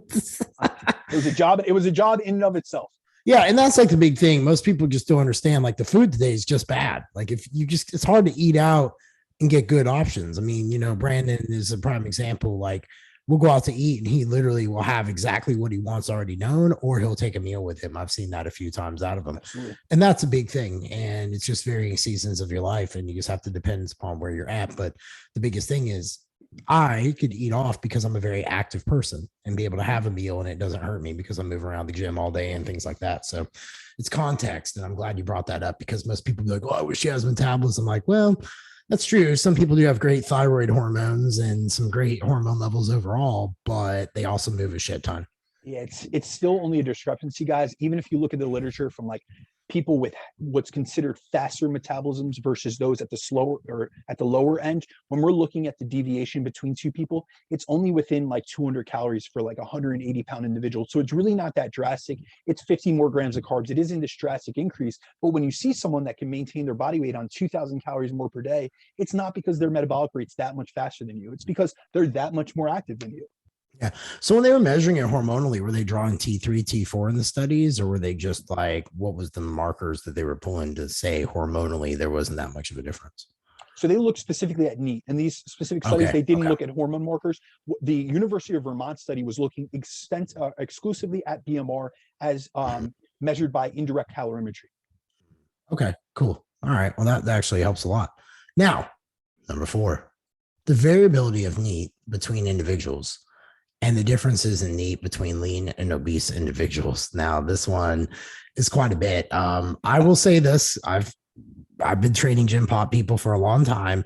was a job. It was a job in and of itself. Yeah. And that's like the big thing. Most people just don't understand. Like the food today is just bad. Like it's hard to eat out and get good options. Brandon is a prime example. Like, we'll go out to eat and he literally will have exactly what he wants already known, or he'll take a meal with him. I've seen that a few times out of him. Absolutely. And that's a big thing. And it's just varying seasons of your life, and you just have to depend upon where you're at. But the biggest thing is I could eat off because I'm a very active person and be able to have a meal and it doesn't hurt me because I'm moving around the gym all day and things like that. So it's context. And I'm glad you brought that up, because most people be like, oh, I wish she has metabolism. I'm like, well, that's true. Some people do have great thyroid hormones and some great hormone levels overall, but they also move a shit ton. Yeah, it's still only a discrepancy, guys. Even if you look at the literature from like people with what's considered faster metabolisms versus those at the slower or at the lower end, when we're looking at the deviation between two people, it's only within like 200 calories for like a 180-pound individual. So it's really not that drastic. It's 50 more grams of carbs. It isn't this drastic increase. But when you see someone that can maintain their body weight on 2,000 calories more per day, it's not because their metabolic rate's that much faster than you. It's because they're that much more active than you. Yeah. So when they were measuring it hormonally, were they drawing T3, T4 in the studies, or were they just like, what was the markers that they were pulling to say hormonally there wasn't that much of a difference? So they looked specifically at NEAT. In these specific studies, they didn't look at hormone markers. The University of Vermont study was looking exclusively at BMR as measured by indirect calorimetry. Okay, cool. All right. Well, that actually helps a lot. Now, number 4, the variability of NEAT between individuals and the differences in NEAT between lean and obese individuals. Now, this one is quite a bit. I will say this. I've been training gym pop people for a long time.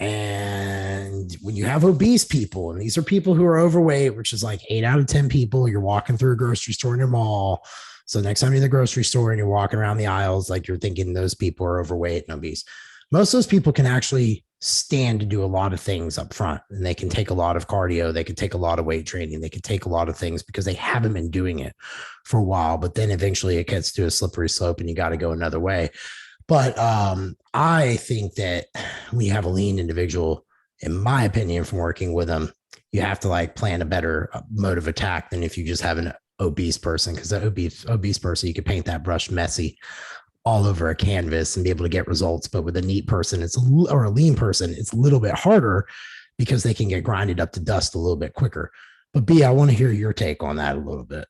And when you have obese people, and these are people who are overweight, which is like 8 out of 10 people, you're walking through a grocery store in your mall. So next time you're in the grocery store and you're walking around the aisles, like you're thinking those people are overweight and obese. Most of those people can actually stand to do a lot of things up front, and they can take a lot of cardio. They can take a lot of weight training. They can take a lot of things because they haven't been doing it for a while, but then eventually it gets to a slippery slope and you got to go another way. But I think that when you have a lean individual, in my opinion, from working with them, you have to like plan a better mode of attack than if you just have an obese person, because the obese person, you could paint that brush messy all over a canvas and be able to get results. But with a neat person, or a lean person, it's a little bit harder because they can get grinded up to dust a little bit quicker. But B, I want to hear your take on that a little bit.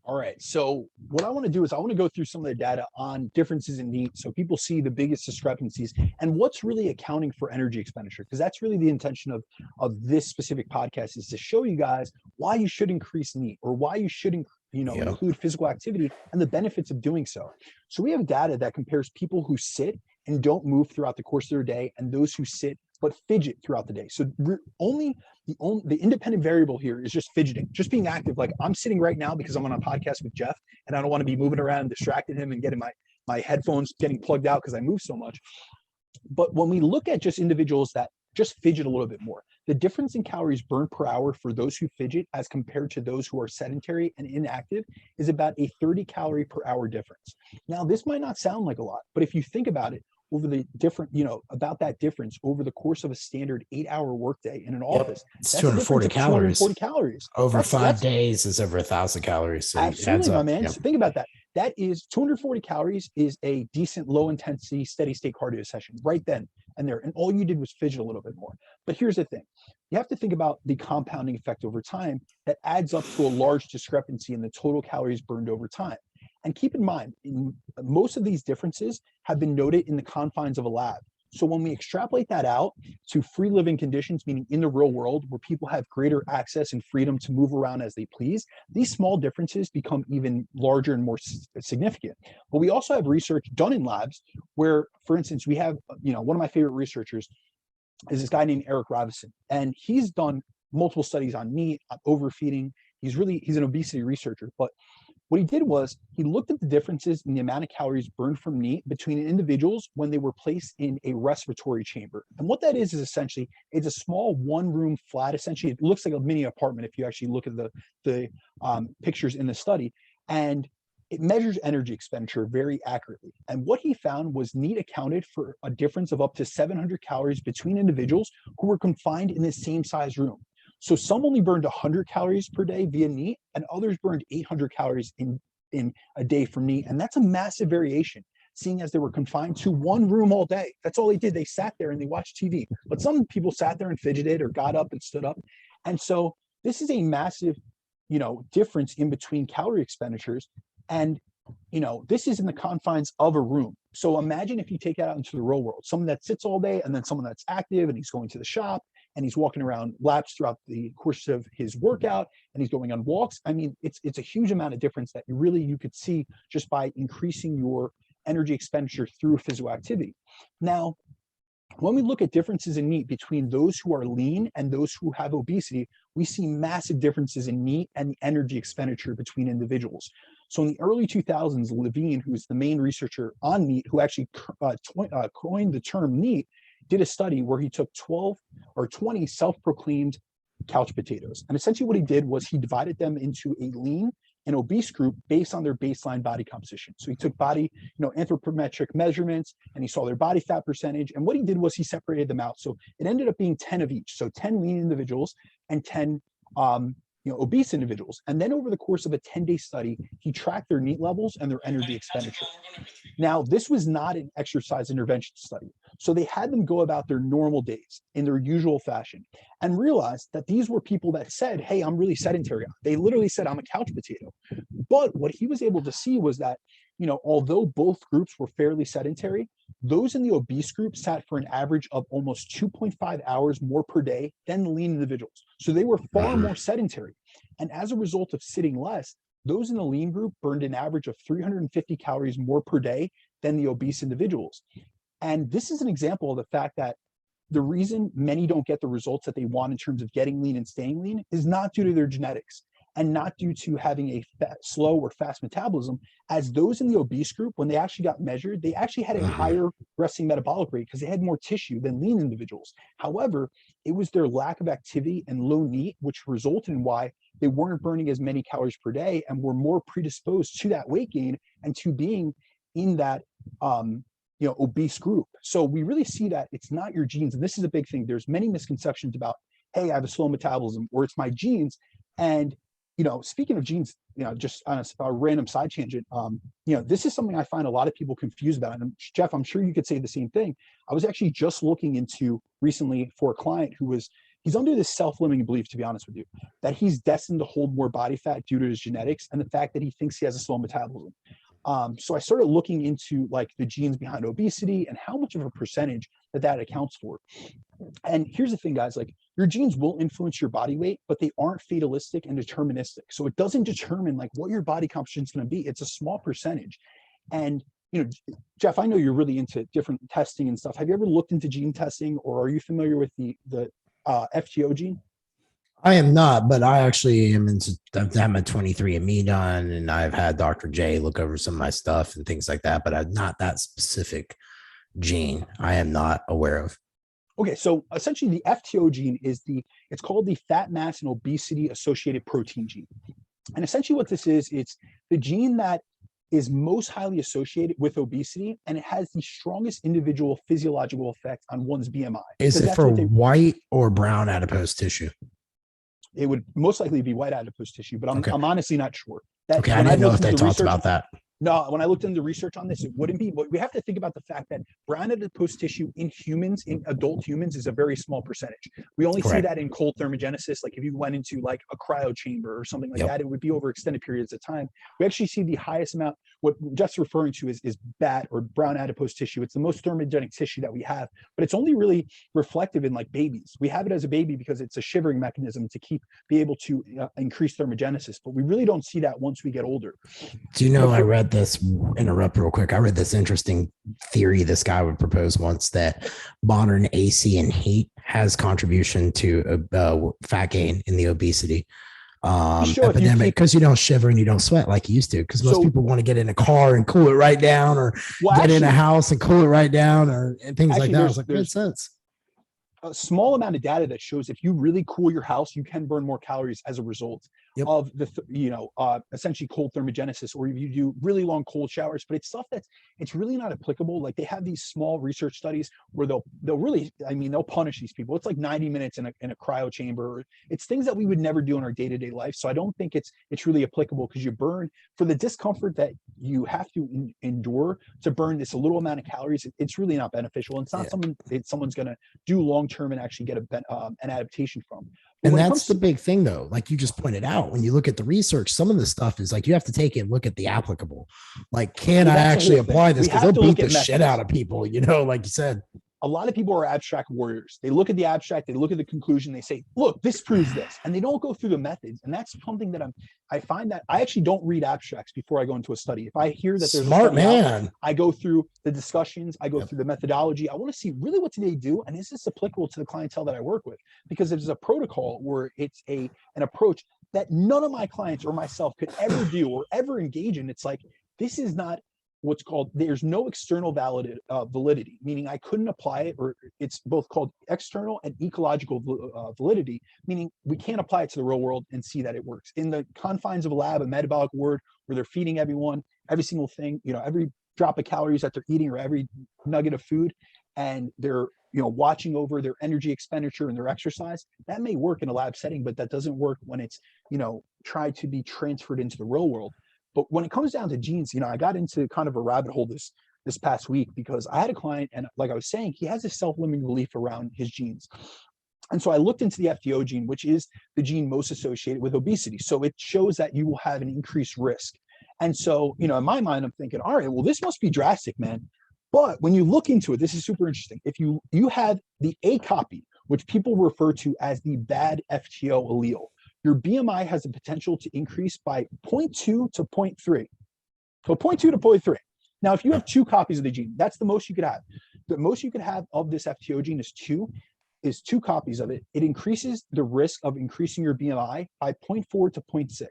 All right. So what I want to do is I want to go through some of the data on differences in NEAT so people see the biggest discrepancies and what's really accounting for energy expenditure, because that's really the intention of this specific podcast, is to show you guys why you should increase NEAT, or why you should include physical activity and the benefits of doing so. So we have data that compares people who sit and don't move throughout the course of their day and those who sit but fidget throughout the day. So only the independent variable here is just fidgeting, just being active. Like I'm sitting right now because I'm on a podcast with Jeff and I don't want to be moving around and distracting him and getting my headphones getting plugged out because I move so much. But when we look at just individuals that just fidget a little bit more, the difference in calories burned per hour for those who fidget as compared to those who are sedentary and inactive is about a 30 calorie per hour difference. Now, this might not sound like a lot, but if you think about it, over the different, about that difference over the course of a standard 8-hour workday in an office, it's that's 240 calories. 240 calories. Over 5 days is over 1,000 calories. So absolutely, my man. So think about that. That is 240 calories is a decent low intensity, steady state cardio session right then and there. And all you did was fidget a little bit more. But here's the thing. You have to think about the compounding effect over time that adds up to a large discrepancy in the total calories burned over time. And keep in mind, most of these differences have been noted in the confines of a lab. So when we extrapolate that out to free living conditions, meaning in the real world where people have greater access and freedom to move around as they please, these small differences become even larger and more significant. But we also have research done in labs where, for instance, we have, one of my favorite researchers is this guy named Eric Ravison, and he's done multiple studies on meat, on overfeeding. He's an obesity researcher, but what he did was he looked at the differences in the amount of calories burned from meat between individuals when they were placed in a respiratory chamber. And what that is essentially, it's a small one-room flat. Essentially, it looks like a mini apartment if you actually look at the pictures in the study. And it measures energy expenditure very accurately. And what he found was NEAT accounted for a difference of up to 700 calories between individuals who were confined in the same size room. So some only burned 100 calories per day via NEAT, and others burned 800 calories in a day from NEAT. And that's a massive variation, seeing as they were confined to one room all day. That's all they did. They sat there and they watched TV. But some people sat there and fidgeted or got up and stood up. And so this is a massive, difference in between calorie expenditures. And, this is in the confines of a room. So imagine if you take that out into the real world, someone that sits all day and then someone that's active and he's going to the shop and he's walking around laps throughout the course of his workout and he's going on walks. I mean, it's a huge amount of difference that you could see just by increasing your energy expenditure through physical activity. Now, when we look at differences in NEAT between those who are lean and those who have obesity, we see massive differences in NEAT and the energy expenditure between individuals. So in the early 2000s, Levine, who's the main researcher on NEAT, who actually coined the term NEAT, did a study where he took 12 or 20 self-proclaimed couch potatoes. And essentially what he did was he divided them into a lean and obese group based on their baseline body composition. So he took body, anthropometric measurements, and he saw their body fat percentage. And what he did was he separated them out. So it ended up being 10 of each. So 10 lean individuals and 10 obese individuals. And then over the course of a 10-day study, he tracked their NEAT levels and their energy expenditure. Now, this was not an exercise intervention study. So they had them go about their normal days in their usual fashion and realized that these were people that said, hey, I'm really sedentary. They literally said, I'm a couch potato. But what he was able to see was that, although both groups were fairly sedentary, those in the obese group sat for an average of almost 2.5 hours more per day than the lean individuals. So they were far more sedentary. And as a result of sitting less, those in the lean group burned an average of 350 calories more per day than the obese individuals. And this is an example of the fact that the reason many don't get the results that they want in terms of getting lean and staying lean is not due to their genetics and not due to having a slow or fast metabolism, as those in the obese group, when they actually got measured, they actually had a higher resting metabolic rate because they had more tissue than lean individuals. However, it was their lack of activity and low NEAT, which resulted in why they weren't burning as many calories per day and were more predisposed to that weight gain and to being in that obese group. So we really see that it's not your genes. And this is a big thing. There's many misconceptions about, hey, I have a slow metabolism or it's my genes. And speaking of genes, just on a random side tangent, this is something I find a lot of people confused about. And Jeff, I'm sure you could say the same thing. I was actually just looking into recently for a client he's under this self-limiting belief, to be honest with you, that he's destined to hold more body fat due to his genetics and the fact that he thinks he has a slow metabolism. So I started looking into like the genes behind obesity and how much of a percentage that accounts for. And here's the thing, guys, like your genes will influence your body weight, but they aren't fatalistic and deterministic. So it doesn't determine like what your body composition is going to be. It's a small percentage. And Jeff, I know you're really into different testing and stuff. Have you ever looked into gene testing, or are you familiar with the FTO gene? I am not, but I actually am into, I've had my 23andMe done, and I've had Dr. J look over some of my stuff and things like that, but I'm not that specific gene. I am not aware of. Okay, so essentially the FTO gene is it's called the fat mass and obesity associated protein gene. And essentially what this is, it's the gene that is most highly associated with obesity, and it has the strongest individual physiological effect on one's BMI. Is it for white or brown adipose tissue? It would most likely be white adipose tissue, but I'm honestly not sure. Okay, I didn't know if they talked about that. No, when I looked into research on this, it wouldn't be. But we have to think about the fact that brown adipose tissue in humans, in adult humans, is a very small percentage. We only see that in cold thermogenesis. Like if you went into like a cryo chamber or something like that, it would be over extended periods of time. We actually see the highest amount. What Jeff's referring to is BAT, or brown adipose tissue. It's the most thermogenic tissue that we have, but it's only really reflective in like babies. We have it as a baby because it's a shivering mechanism to be able to increase thermogenesis, but we really don't see that once we get older. Do you know, I read this, interrupt real quick. I read this interesting theory this guy would propose once, that modern AC and heat has contribution to fat gain in the obesity epidemic, because you don't shiver and you don't sweat like you used to, because most people want to get in a car and cool it right down, or get in a house and cool it right down, or things like that. I was like, makes sense. A small amount of data that shows if you really cool your house, you can burn more calories as a result of the essentially cold thermogenesis, or if you do really long cold showers. But it's stuff it's really not applicable. Like they have these small research studies where they'll really, they'll punish these people. It's like 90 minutes in a cryo chamber. It's things that we would never do in our day-to-day life. So I don't think it's really applicable, because you burn for the discomfort that you have to endure to burn this little amount of calories. It's really not beneficial. It's not something someone's going to do long term and actually get an adaptation from. And that's the big thing, though. Like you just pointed out, when you look at the research, some of the stuff is like you have to take it and look at the applicable. Like, can I actually apply this? Because they'll beat the shit out of people, like you said. A lot of people are abstract warriors. They look at the abstract, they look at the conclusion, they say, look, this proves this. And they don't go through the methods. And that's something that I find that I actually don't read abstracts before I go into a study. If I hear that there's smart man, I go through the discussions, I go through the methodology. I want to see really what do they do, and is this applicable to the clientele that I work with? Because there's a protocol where it's an approach that none of my clients or myself could ever do or ever engage in. It's like, this is not what's called, there's no external validity, meaning I couldn't apply it, or it's both called external and ecological validity, meaning we can't apply it to the real world and see that it works. In the confines of a lab, a metabolic ward where they're feeding everyone, every single thing, every drop of calories that they're eating or every nugget of food, and they're watching over their energy expenditure and their exercise, that may work in a lab setting, but that doesn't work when it's tried to be transferred into the real world. But when it comes down to genes, I got into kind of a rabbit hole this past week, because I had a client, and like I was saying, he has a self-limiting belief around his genes. And so I looked into the FTO gene, which is the gene most associated with obesity. So it shows that you will have an increased risk. And so, in my mind, I'm thinking, all right, well, this must be drastic, man. But when you look into it, this is super interesting. If you have the A copy, which people refer to as the bad FTO allele, your BMI has the potential to increase by 0.2 to 0.3. So 0.2 to 0.3. Now, if you have 2 copies of the gene, that's the most you could have. The most you could have of this FTO gene is 2 copies of it. It increases the risk of increasing your BMI by 0.4 to 0.6.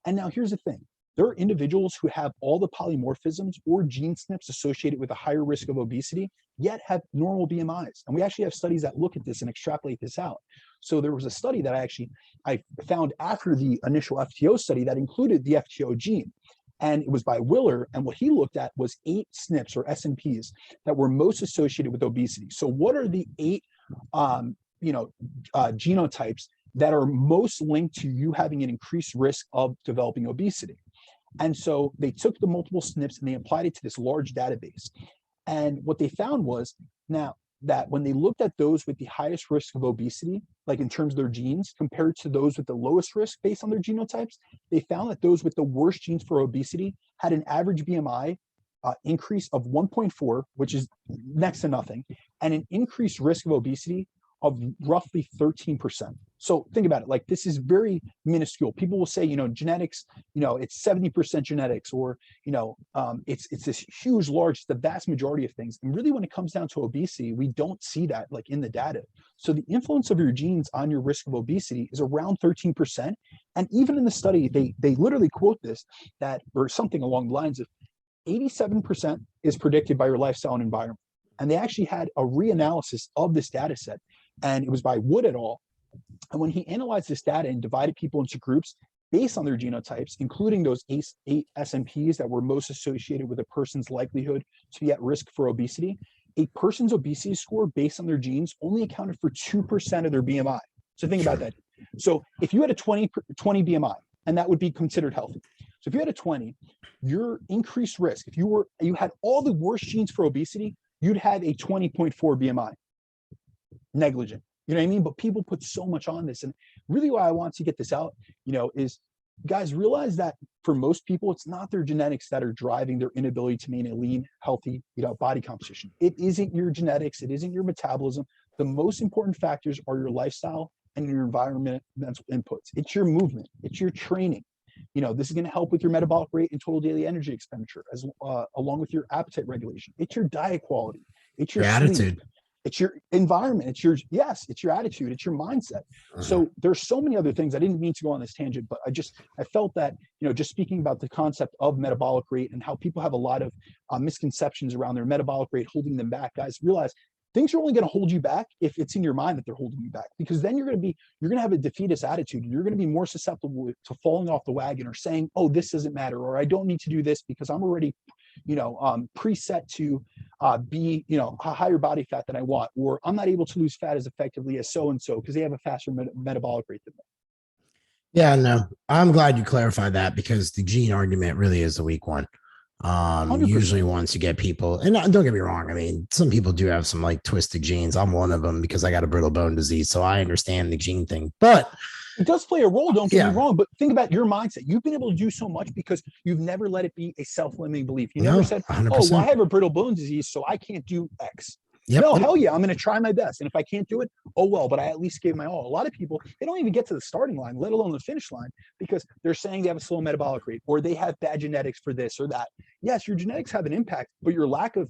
And now here's the thing. There are individuals who have all the polymorphisms or gene SNPs associated with a higher risk of obesity, yet have normal BMIs. And we actually have studies that look at this and extrapolate this out. So there was a study that I found after the initial FTO study that included the FTO gene. And it was by Willer. And what he looked at was 8 SNPs or SNPs that were most associated with obesity. So what are the 8 genotypes that are most linked to you having an increased risk of developing obesity? And so they took the multiple SNPs and they applied it to this large database. And what they found was, now that when they looked at those with the highest risk of obesity, like in terms of their genes, compared to those with the lowest risk based on their genotypes, they found that those with the worst genes for obesity had an average BMI increase of 1.4, which is next to nothing, and an increased risk of obesity of roughly 13%. So think about it. Like, this is very minuscule. People will say, genetics, it's 70% genetics, or, it's this huge, large, the vast majority of things. And really, when it comes down to obesity, we don't see that like in the data. So the influence of your genes on your risk of obesity is around 13%. And even in the study, they literally quote this, that, or something along the lines of 87% is predicted by your lifestyle and environment. And they actually had a reanalysis of this data set, and it was by Wood et al. And when he analyzed this data and divided people into groups based on their genotypes, including those eight SNPs that were most associated with a person's likelihood to be at risk for obesity, a person's obesity score based on their genes only accounted for 2% of their BMI. So think about that. So if you had a 20 BMI, and that would be considered healthy. So if you had a 20, your increased risk, if you had all the worst genes for obesity, you'd have a 20.4 BMI. Negligent. You know what I mean? But people put so much on this. And really why I want to get this out, is guys, realize that for most people, it's not their genetics that are driving their inability to maintain a lean, healthy, body composition. It isn't your genetics. It isn't your metabolism. The most important factors are your lifestyle and your environmental inputs. It's your movement. It's your training. This is going to help with your metabolic rate and total daily energy expenditure, along with your appetite regulation. It's your diet quality. It's your attitude. It's your environment. It's your attitude. It's your mindset. So there's so many other things. I didn't mean to go on this tangent, but I felt that, just speaking about the concept of metabolic rate and how people have a lot of misconceptions around their metabolic rate holding them back. Guys, realize things are only going to hold you back if it's in your mind that they're holding you back, because then you're going to have a defeatist attitude, and you're going to be more susceptible to falling off the wagon or saying, oh, this doesn't matter, or I don't need to do this because I'm already, preset to be, a higher body fat than I want, or I'm not able to lose fat as effectively as so-and-so because they have a faster metabolic rate than me. Yeah, no, I'm glad you clarified that, because the gene argument really is the weak one. 100%. Usually once you get people, and don't get me wrong, I mean, some people do have some like twisted genes. I'm one of them because I got a brittle bone disease, so I understand the gene thing, but it does play a role, don't get me wrong, but think about your mindset. You've been able to do so much because you've never let it be a self-limiting belief. You never said, 100%. oh, well, I have a brittle bone disease, so I can't do X. No, hell yeah, I'm going to try my best. And if I can't do it, oh, well, but I at least gave my all. A lot of people, they don't even get to the starting line, let alone the finish line, because they're saying they have a slow metabolic rate, or they have bad genetics for this or that. Yes, your genetics have an impact, but your lack of,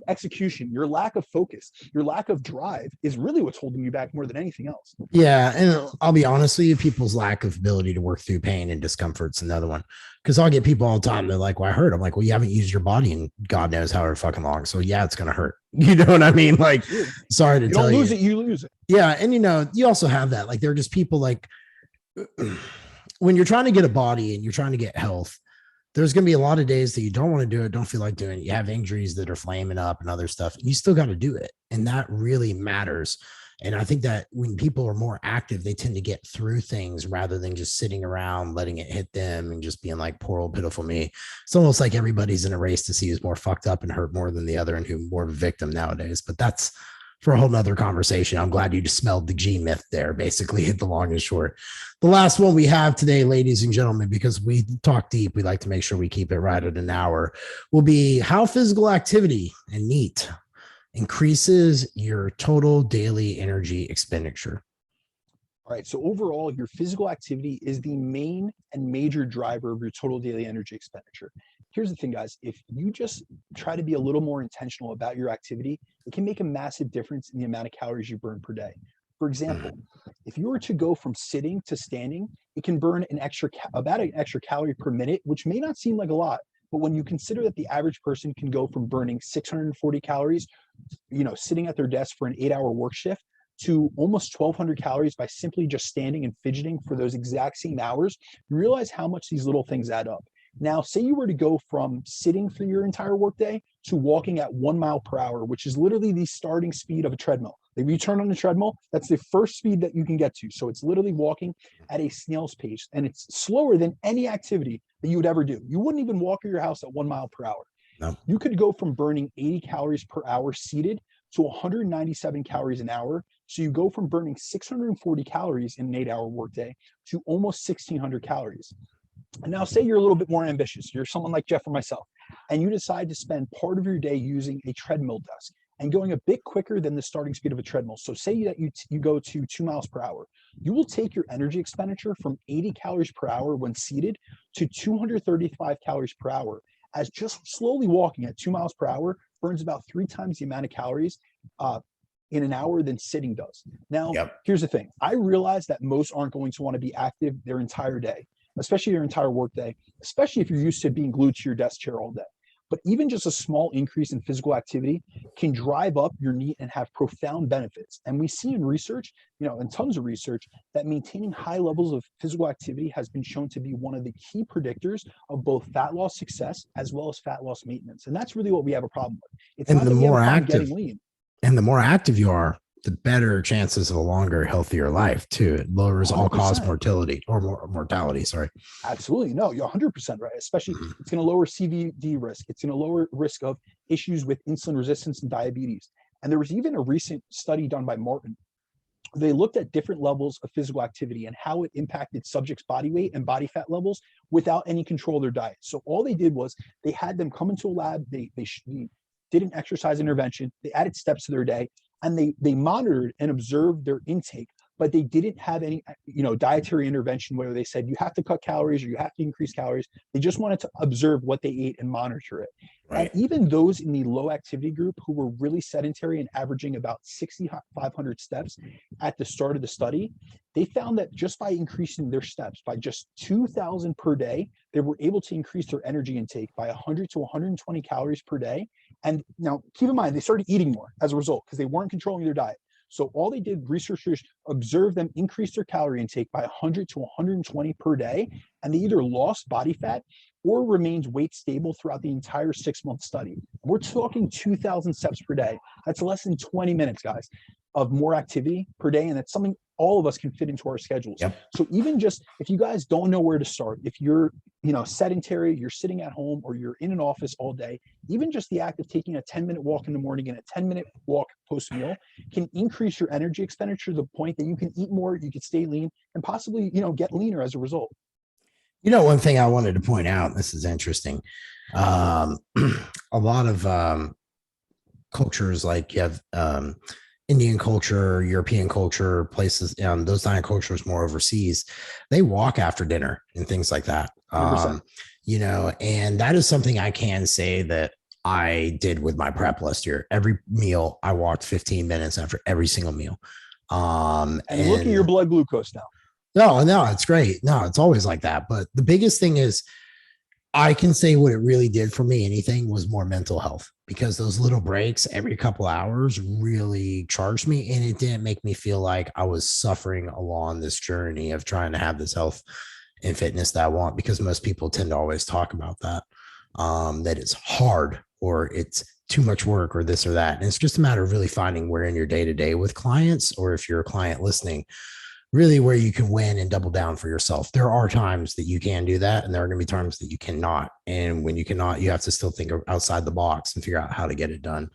execution, your lack of focus, your lack of drive is really what's holding you back more than anything else. Yeah. And I'll be honest with you, people's lack of ability to work through pain and discomfort's another one. Because I'll get people all the time. They're like, well, I hurt. I'm like, well, you haven't used your body in God knows however fucking long. So yeah, it's going to hurt. You know what I mean? Like, sorry to tell you. You don't lose it, you lose it. Yeah. And you also have that. Like, they're just people like, when you're trying to get a body and you're trying to get health, there's going to be a lot of days that you don't want to do it, don't feel like doing it. You have injuries that are flaming up and other stuff. And you still got to do it. And that really matters. And I think that when people are more active, they tend to get through things rather than just sitting around, letting it hit them and just being like, poor old pitiful me. It's almost like everybody's in a race to see who's more fucked up and hurt more than the other and who's more of a victim nowadays. But that's for a whole nother conversation. I'm glad you dispelled the G myth there, basically, hit the long and short. The last one we have today, ladies and gentlemen, because we talk deep, we like to make sure we keep it right at an hour, will be how physical activity and NEAT increases your total daily energy expenditure. All right. So overall, your physical activity is the main and major driver of your total daily energy expenditure. Here's the thing, guys. If you just try to be a little more intentional about your activity, it can make a massive difference in the amount of calories you burn per day. For example, if you were to go from sitting to standing, it can burn about an extra calorie per minute, which may not seem like a lot. But when you consider that the average person can go from burning 640 calories, sitting at their desk for an 8-hour work shift, to almost 1,200 calories by simply just standing and fidgeting for those exact same hours, you realize how much these little things add up. Now, say you were to go from sitting for your entire workday to walking at 1 mile per hour, which is literally the starting speed of a treadmill. If you turn on the treadmill, that's the first speed that you can get to. So it's literally walking at a snail's pace, and it's slower than any activity that you would ever do. You wouldn't even walk your house at 1 mile per hour. No. You could go from burning 80 calories per hour seated to 197 calories an hour. So you go from burning 640 calories in an 8-hour workday to almost 1,600 calories. And now say you're a little bit more ambitious. You're someone like Jeff or myself, and you decide to spend part of your day using a treadmill desk. and going a bit quicker than the starting speed of a treadmill. So say that you go to 2 miles per hour, you will take your energy expenditure from 80 calories per hour when seated to 235 calories per hour, as just slowly walking at 2 miles per hour burns about 3 times the amount of calories in an hour than sitting does. Now, here's the thing. I realize that most aren't going to want to be active their entire day, especially their entire work day, especially if you're used to being glued to your desk chair all day. But even just a small increase in physical activity can drive up your NEAT and have profound benefits. And we see in research, in tons of research, that maintaining high levels of physical activity has been shown to be one of the key predictors of both fat loss success as well as fat loss maintenance. And that's really what we have a problem with. It's and not the that we have more a problem active, getting lean. and the more active you are, the better chances of a longer, healthier life too. It lowers 100%. all-cause mortality or mortality. Sorry. Absolutely. No, you're 100% right. Especially it's going to lower CVD risk. It's going to lower risk of issues with insulin resistance and diabetes. And there was even a recent study done by Martin. They looked at different levels of physical activity and how it impacted subjects' body weight and body fat levels without any control of their diet. So all they did was they had them come into a lab. They did an exercise intervention. They added steps to their day, and they monitored and observed their intake, but they didn't have any dietary intervention where they said you have to cut calories or you have to increase calories. They just wanted to observe what they ate and monitor it. Right. And even those in the low activity group who were really sedentary and averaging about 6,500 steps at the start of the study, they found that just by increasing their steps by just 2,000 per day, they were able to increase their energy intake by 100 to 120 calories per day. And now keep in mind, they started eating more as a result because they weren't controlling their diet. So all they did, researchers observed them increase their calorie intake by 100 to 120 per day, and they either lost body fat or remained weight stable throughout the entire 6-month study. We're talking 2,000 steps per day. That's less than 20 minutes, guys, of more activity per day, and that's something all of us can fit into our schedules. Yep. So even just if you guys don't know where to start, if you're sedentary, you're sitting at home, or you're in an office all day, even just the act of taking a 10-minute walk in the morning and a 10-minute walk post-meal can increase your energy expenditure to the point that you can eat more, you can stay lean, and possibly get leaner as a result. One thing I wanted to point out, this is interesting. A lot of cultures, like you have Indian culture, European culture, places, those diet cultures more overseas, they walk after dinner and things like that. And that is something I can say that I did with my prep last year. Every meal, I walked 15 minutes after every single meal. And look at your blood glucose now. No, it's great. No, it's always like that. But the biggest thing is, I can say what it really did for me, anything, was more mental health, because those little breaks every couple hours really charged me, and it didn't make me feel like I was suffering along this journey of trying to have this health and fitness that I want, because most people tend to always talk about that, that it's hard or it's too much work or this or that. And it's just a matter of really finding where in your day-to-day with clients, or if you're a client listening, really where you can win and double down for yourself. There are times that you can do that, and there are going to be times that you cannot. And when you cannot, you have to still think outside the box and figure out how to get it done.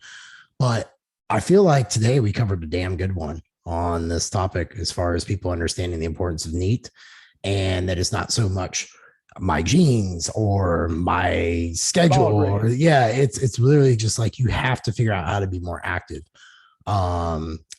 But I feel like today we covered a damn good one on this topic, as far as people understanding the importance of NEAT, and that it's not so much my genes or my schedule, or it's literally just like you have to figure out how to be more active.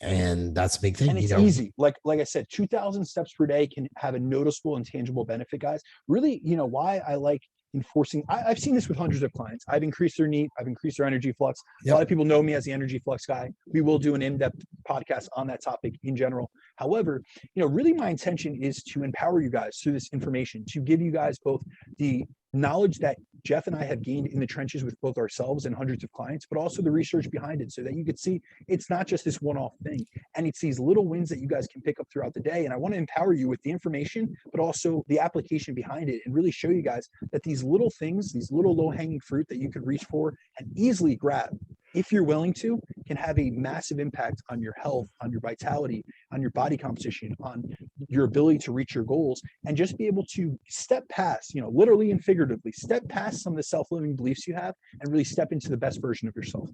And that's a big thing. And it's easy. Like I said, 2,000 steps per day can have a noticeable and tangible benefit, guys. Really, why I like enforcing, I've seen this with hundreds of clients. I've increased their NEAT, I've increased their energy flux. A lot of people know me as the energy flux guy. We will do an in-depth podcast on that topic in general. However, really my intention is to empower you guys through this information, to give you guys both the knowledge that Jeff and I have gained in the trenches with both ourselves and hundreds of clients, but also the research behind it, so that you could see it's not just this one-off thing, and it's these little wins that you guys can pick up throughout the day. And I want to empower you with the information, but also the application behind it, and really show you guys that these little things, these little low-hanging fruit that you could reach for and easily grab, if you're willing to, can have a massive impact on your health, on your vitality, on your body composition, on your ability to reach your goals, and just be able to step past, literally and figuratively, step past some of the self-limiting beliefs you have and really step into the best version of yourself.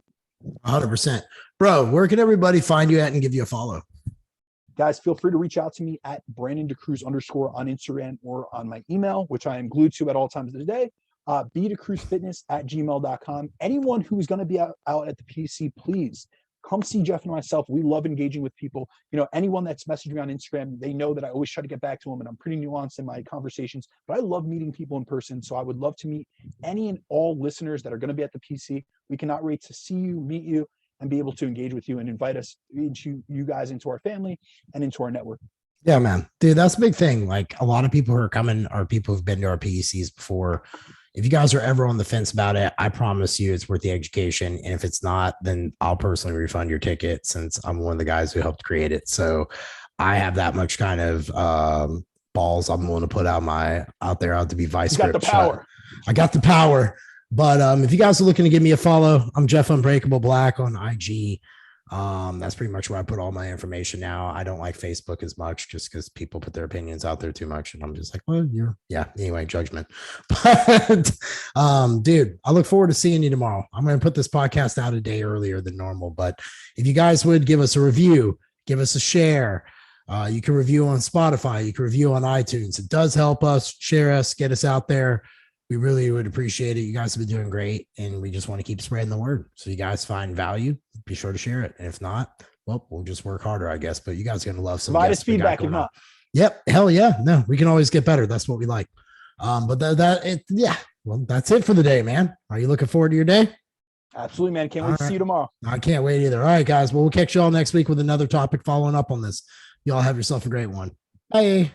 100%. Bro, where can everybody find you at and give you a follow? Guys, feel free to reach out to me at BrandonDeCruz_ on Instagram, or on my email, which I am glued to at all times of the day. BDeCruzFitness@gmail.com. Anyone who's going to be out at the PC, please come see Jeff and myself. We love engaging with people. You know, anyone that's messaging me on Instagram, they know that I always try to get back to them, and I'm pretty nuanced in my conversations, but I love meeting people in person. So I would love to meet any and all listeners that are going to be at the PC. We cannot wait to see you, meet you, and be able to engage with you and invite us into you guys into our family and into our network. Yeah, man, dude, that's a big thing. Like a lot of people who are coming are people who've been to our PECs before. If you guys are ever on the fence about it, I promise you it's worth the education. And if it's not, then I'll personally refund your ticket since I'm one of the guys who helped create it. So I have that much kind of balls I'm willing to put out there to be vice. You got the power. I got the power. But if you guys are looking to give me a follow, I'm Jeff Unbreakable Black on IG. That's pretty much where I put all my information now. I don't like Facebook as much just because people put their opinions out there too much. And I'm just like, well, anyway, judgment. But dude, I look forward to seeing you tomorrow. I'm going to put this podcast out a day earlier than normal, but if you guys would give us a review, give us a share. You can review on Spotify, you can review on iTunes. It does help us, share us, get us out there. We really would appreciate it. You guys have been doing great, and we just want to keep spreading the word. So you guys find value, be sure to share it. And if not, well, we'll just work harder, I guess. But you guys are going to love some. Provide us feedback if not. Yep. Hell yeah. No, we can always get better. That's what we like. But well, that's it for the day, man. Are you looking forward to your day? Absolutely, man. Can't wait to see you tomorrow. I can't wait either. All right, guys. Well, we'll catch you all next week with another topic following up on this. Y'all have yourself a great one. Bye.